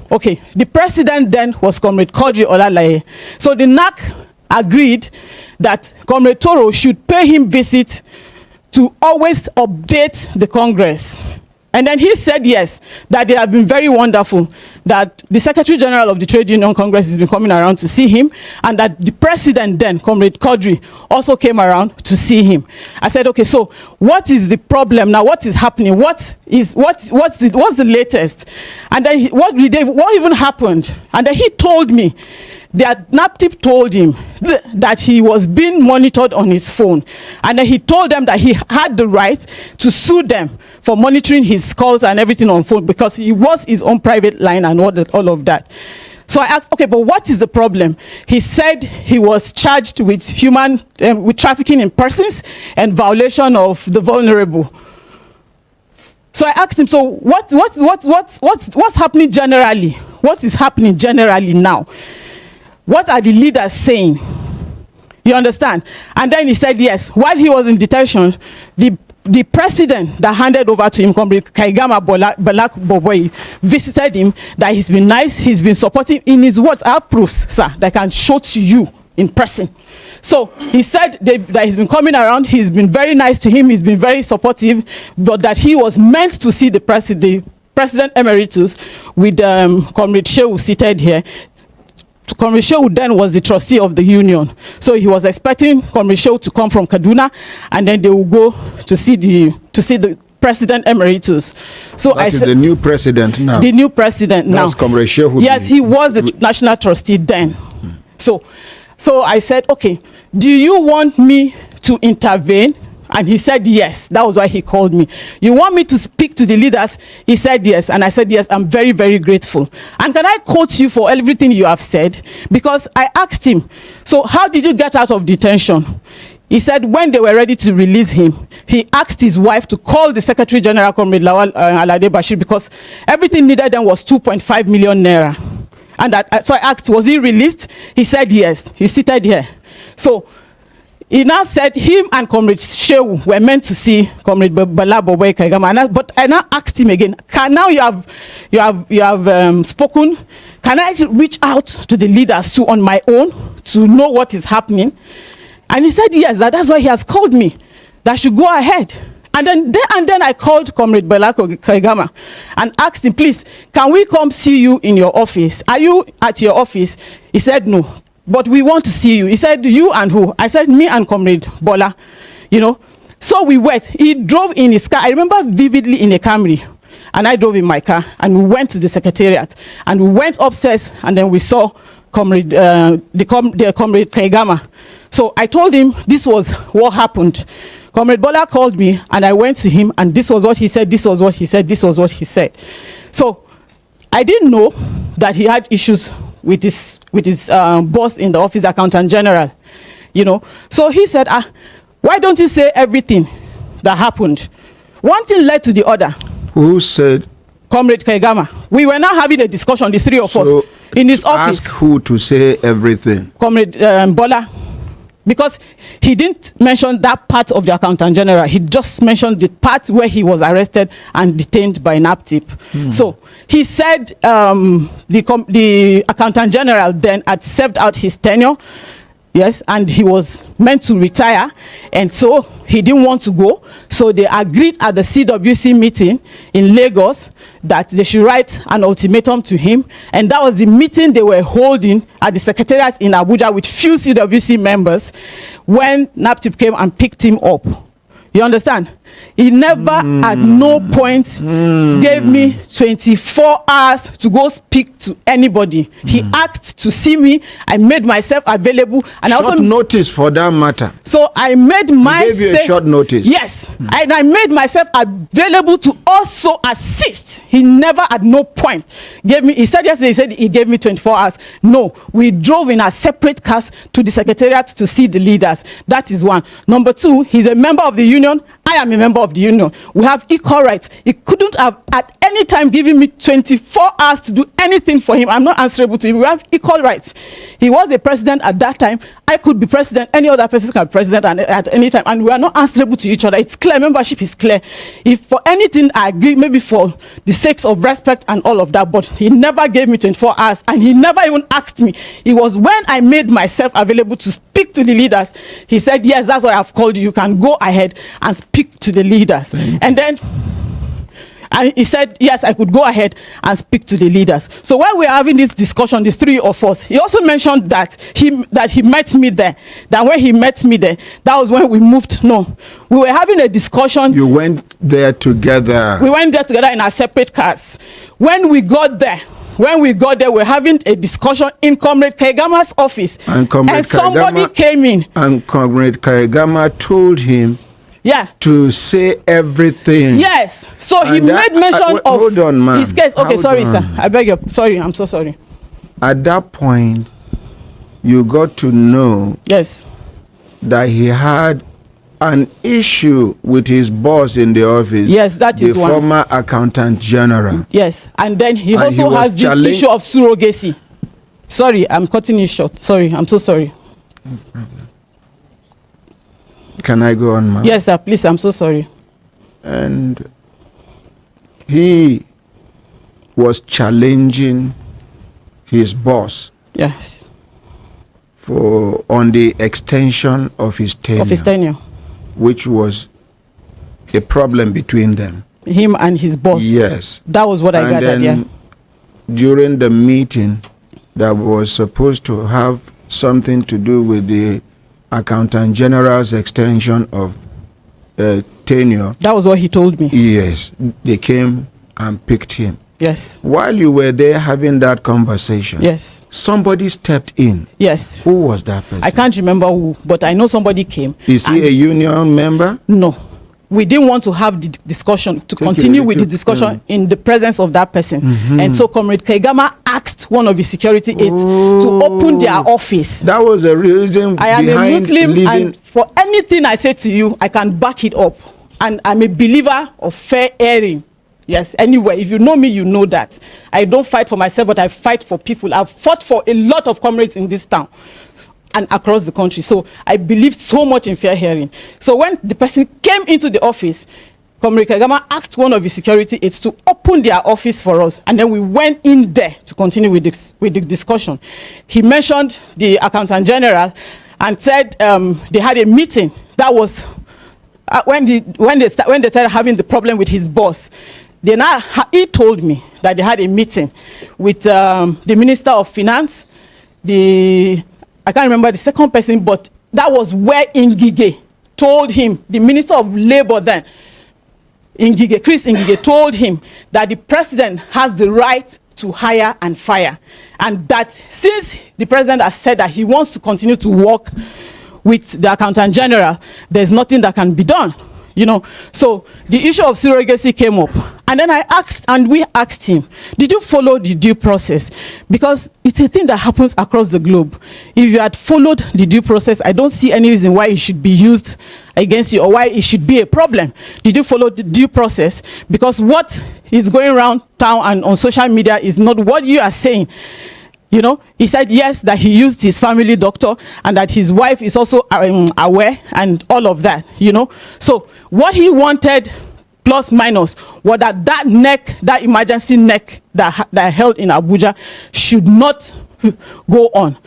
[SPEAKER 10] Okay, the president then was Comrade Kodri Olalaye. So the NAC agreed that Comrade Toro should pay him visit to always update the Congress. And then he said yes, that they have been very wonderful, that the Secretary General of the Trade Union Congress has been coming around to see him, and that the president then, Comrade Kodri, also came around to see him. I said, okay, so what is the problem now? What is happening? What's the latest? And then what even happened? And then he told me that NAPTIP told him that he was being monitored on his phone, and then he told them that he had the right to sue them for monitoring his calls and everything on phone, because he was his own private line and all of that. So I asked, okay, but what is the problem? He said he was charged with with trafficking in persons and violation of the vulnerable. So I asked him, so what's happening generally? What is happening generally now? What are the leaders saying? You understand? And then he said yes. While he was in detention, the president that handed over to him, Comrade Kaigama Balak Boboy, visited him, that he's been nice, he's been supportive. In his words, I have proofs, sir, that I can show to you in person. So he said that he's been coming around, he's been very nice to him, he's been very supportive, but that he was meant to see the President Emeritus with Comrade Shehu seated here. Comrade Shehu then was the trustee of the union. So he was expecting Comrade Shehu to come from Kaduna, and then they will go to see the President Emeritus. So
[SPEAKER 1] That is the new president now.
[SPEAKER 10] The new president now.
[SPEAKER 1] That's Comrade Shehu.
[SPEAKER 10] Yes, he was the national trustee then. So I said, okay, do you want me to intervene? And he said yes. That was why he called me. You want me to speak to the leaders? He said yes. And I said yes, I'm very, very grateful. And can I quote you for everything you have said? Because I asked him, so how did you get out of detention? He said when they were ready to release him, he asked his wife to call the Secretary General, Comrade Lawal Alade Bashir, because everything needed then was 2.5 million naira. And so I asked, was he released? He said yes. He's seated here. So he now said him and Comrade Shehu were meant to see Comrade Bala Boboy Kaigama. But I now asked him again, now you have spoken, can I reach out to the leaders too on my own to know what is happening? And he said yes, that's why he has called me, that I should go ahead. And then I called Comrade Bala Kaigama and asked him, please, can we come see you in your office? Are you at your office? He said no. But we want to see you. He said, you and who? I said, me and Comrade Bola, So we went. He drove in his car. I remember vividly in a Camry. And I drove in my car. And we went to the secretariat. And we went upstairs. And then we saw Comrade Comrade Kaigama. So I told him this was what happened. Comrade Bola called me. And I went to him. And this was what he said. This was what he said. This was what he said. So I didn't know that he had issues with his boss in the office, Accountant General, So he said, why don't you say everything that happened? One thing led to the other.
[SPEAKER 1] Who said?
[SPEAKER 10] Comrade Kaigama. We were now having a discussion, the three of us, in his office.
[SPEAKER 1] Ask who to say everything?
[SPEAKER 10] Comrade Bola. Because he didn't mention that part of the Accountant General. He just mentioned the part where he was arrested and detained by NAPTIP. So he said the Accountant General then had served out his tenure. Yes, and he was meant to retire, and so he didn't want to go. So they agreed at the CWC meeting in Lagos that they should write an ultimatum to him, and that was the meeting they were holding at the secretariat in Abuja with few CWC members when NAPTIP came and picked him up. You understand? He never at no point gave me 24 hours to go speak to anybody. He asked to see me. I made myself available, and I
[SPEAKER 1] Short
[SPEAKER 10] also
[SPEAKER 1] notice for that matter.
[SPEAKER 10] so I made myself.
[SPEAKER 1] Gave you a short notice.
[SPEAKER 10] Yes, and I made myself available to also assist. He never at no point gave me. He said yesterday. He said he gave me 24 hours. No, we drove in our separate cars to the secretariat to see the leaders. That is one. Number two, he's a member of the union. I am a member of the union. We have equal rights. He couldn't have at any time given me 24 hours to do anything for him. I'm not answerable to him. We have equal rights. He was the president at that time. I could be president. Any other person can be president at any time. And we are not answerable to each other. It's clear. Membership is clear. If for anything I agree, maybe for the sake of respect and all of that, but he never gave me 24 hours and he never even asked me. It was when I made myself available to speak to the leaders. He said, yes, that's why I've called you. You can go ahead and speak to the leaders. And then he said, yes, I could go ahead and speak to the leaders. So when we were having this discussion, the three of us, he also mentioned that he met me there. That when he met me there, that was when we moved. No, we were having a discussion.
[SPEAKER 1] You went there together.
[SPEAKER 10] We went there together in our separate cars. When we got there, we're having a discussion in Comrade Kaigama's office. And somebody came in. And
[SPEAKER 1] Comrade Kaigama told him to say everything.
[SPEAKER 10] Yes. So he made mention of
[SPEAKER 1] hold on, man.
[SPEAKER 10] his case. Okay, sorry, sir. I beg your sorry. I'm so sorry.
[SPEAKER 1] At that point, you got to know that he had an issue with his boss in the office.
[SPEAKER 10] Yes, that is one.
[SPEAKER 1] The former accountant general.
[SPEAKER 10] Yes, and then he also has this issue of surrogacy. Sorry, I'm cutting you short. Sorry, I'm so sorry.
[SPEAKER 1] No problem. Can I go on, ma'am?
[SPEAKER 10] Yes, sir, please, I'm so sorry.
[SPEAKER 1] And he was challenging his boss.
[SPEAKER 10] Yes.
[SPEAKER 1] On the extension of his tenure. Which was a problem between them.
[SPEAKER 10] Him and his boss.
[SPEAKER 1] Yes.
[SPEAKER 10] That was what I gathered, yeah.
[SPEAKER 1] During the meeting that was supposed to have something to do with the Accountant General's extension of tenure.
[SPEAKER 10] That was what he told me.
[SPEAKER 1] Yes. They came and picked him.
[SPEAKER 10] Yes.
[SPEAKER 1] While you were there having that conversation, somebody stepped in.
[SPEAKER 10] Yes.
[SPEAKER 1] Who was that person?
[SPEAKER 10] I can't remember who, but I know somebody came.
[SPEAKER 1] Is he a union member?
[SPEAKER 10] No. We didn't want to have the discussion, continue with the discussion in the presence of that person. And so Comrade Kaigama asked one of his security aides to open their office.
[SPEAKER 1] That was the reason
[SPEAKER 10] I am a Muslim, and for anything I say to you, I can back it up. And I'm a believer of fair airing. Yes, anyway, if you know me, you know that. I don't fight for myself, but I fight for people. I've fought for a lot of comrades in this town and across the country. So I believe so much in fair hearing. So when the person came into the office, Comrade Kaigama asked one of his security aides to open their office for us. And then we went in there to continue with the discussion. He mentioned the Accountant General and said they had a meeting. That was when they started having the problem with his boss. He told me that they had a meeting with the Minister of Finance, I can't remember the second person, but that was where Ngige told him, the Minister of Labor then, Chris Ngige told him that the president has the right to hire and fire. And that since the president has said that he wants to continue to work with the Accountant General, there's nothing that can be done. So the issue of surrogacy came up, and then we asked him, did you follow the due process? Because it's a thing that happens across the globe. If you had followed the due process, I don't see any reason why it should be used against you or why it should be a problem. Did you follow the due process? Because what is going around town and on social media is not what you are saying. He said yes, that he used his family doctor and that his wife is also aware and all of that, So what he wanted, plus minus, was that emergency neck that held in Abuja should not go on,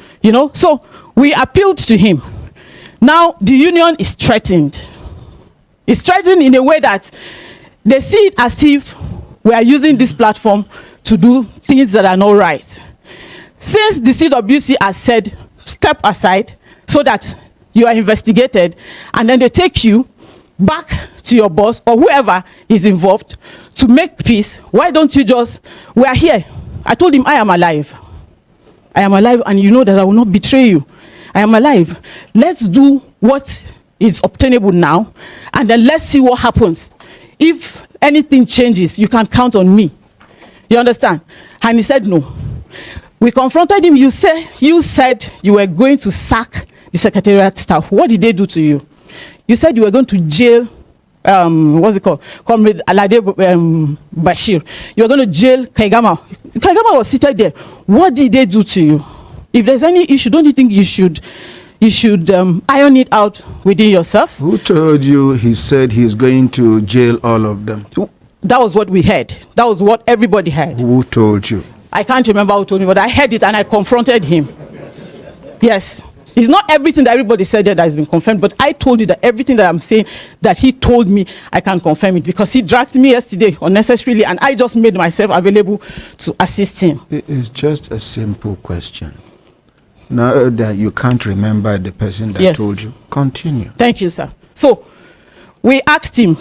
[SPEAKER 10] So we appealed to him. Now the union is threatened. It's threatened in a way that they see it as if we are using this platform to do things that are not right. Since the CWC has said, step aside so that you are investigated, and then they take you back to your boss or whoever is involved to make peace. Why don't you just, we are here. I told him, I am alive. I am alive, and you know that I will not betray you. I am alive. Let's do what is obtainable now, and then let's see what happens. If anything changes, you can count on me. You understand? And he said no. We confronted him. You said you were going to sack the secretariat staff. What did they do to you? You said you were going to jail, what's it called? Comrade Alade Bashir. You were going to jail Kaigama. Kaigama was seated there. What did they do to you? If there's any issue, don't you think you should iron it out within yourselves?
[SPEAKER 1] Who told you he said he's going to jail all of them?
[SPEAKER 10] That was what we heard. That was what everybody heard.
[SPEAKER 1] Who told you?
[SPEAKER 10] I can't remember who told me, but I heard it and I confronted him. Yes. It's not everything that everybody said there that has been confirmed, but I told you that everything that I'm saying that he told me, I can confirm it, because he dragged me yesterday unnecessarily and I just made myself available to assist him.
[SPEAKER 1] It's just a simple question. Now that you can't remember the person that told you, continue.
[SPEAKER 10] Thank you, sir. So we asked him,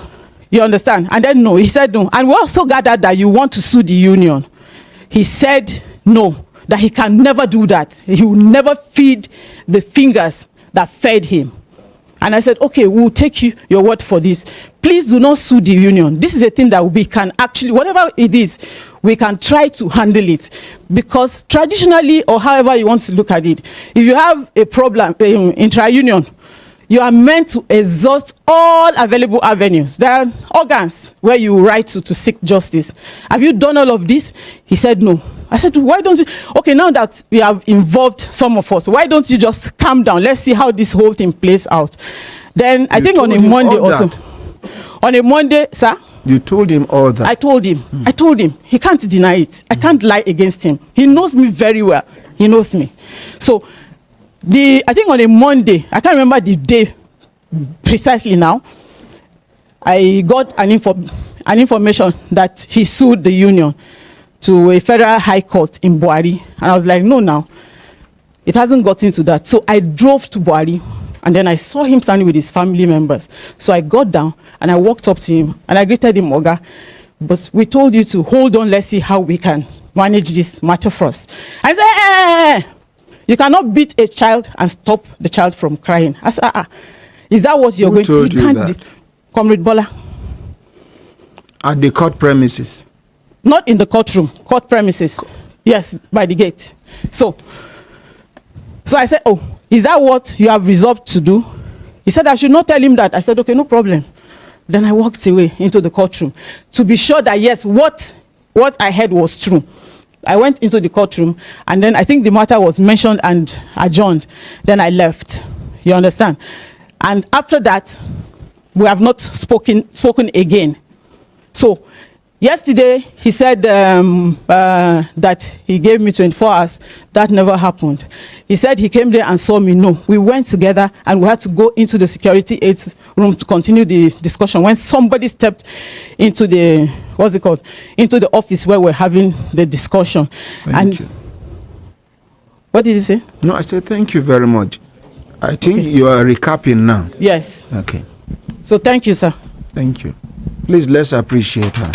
[SPEAKER 10] you understand? And then no, he said no. And we also gathered that you want to sue the union. He said no, that he can never do that. He will never feed the fingers that fed him. And I said, okay, we'll take your word for this. Please do not sue the union. This is a thing that we can actually, whatever it is, we can try to handle it. Because traditionally, or however you want to look at it, if you have a problem intra-union, you are meant to exhaust all available avenues. There are organs where you write to seek justice. Have you done all of this? He said no. I said, why don't you? Okay, now that we have involved some of us, why don't you just calm down? Let's see how this whole thing plays out. Then I think on a Monday also. On a Monday, sir?
[SPEAKER 1] You told him all that?
[SPEAKER 10] I told him. I told him. He can't deny it. I can't lie against him. He knows me very well. He knows me. So, I think on a Monday, I can't remember the day precisely now, I got an information that he sued the union to a federal high court in Buhari. And I was like, no, now, it hasn't gotten to that. So I drove to Buhari, and then I saw him standing with his family members. So I got down, and I walked up to him, and I greeted him, Oga, but we told you to hold on, let's see how we can manage this matter for us. I said, you cannot beat a child and stop the child from crying. I said, is that what you're going to do? You can't. Comrade Bola.
[SPEAKER 1] At the court premises?
[SPEAKER 10] Not in the courtroom, court premises. Yes, by the gate. So I said, oh, is that what you have resolved to do? He said I should not tell him that. I said, okay, no problem. Then I walked away into the courtroom to be sure that, yes, what I heard was true. I went into the courtroom, and then I think the matter was mentioned and adjourned. Then I left. You understand? And after that, we have not spoken again. So yesterday, he said that he gave me 24 hours. That never happened. He said he came there and saw me. No, we went together, and we had to go into the security aids room to continue the discussion. When somebody stepped into the, into the office where we're having the discussion.
[SPEAKER 1] Thank you.
[SPEAKER 10] What did he say?
[SPEAKER 1] No, I said thank you very much. I think you are recapping now.
[SPEAKER 10] Yes.
[SPEAKER 1] Okay.
[SPEAKER 10] So thank you, sir.
[SPEAKER 1] Thank you. Please, let's appreciate her.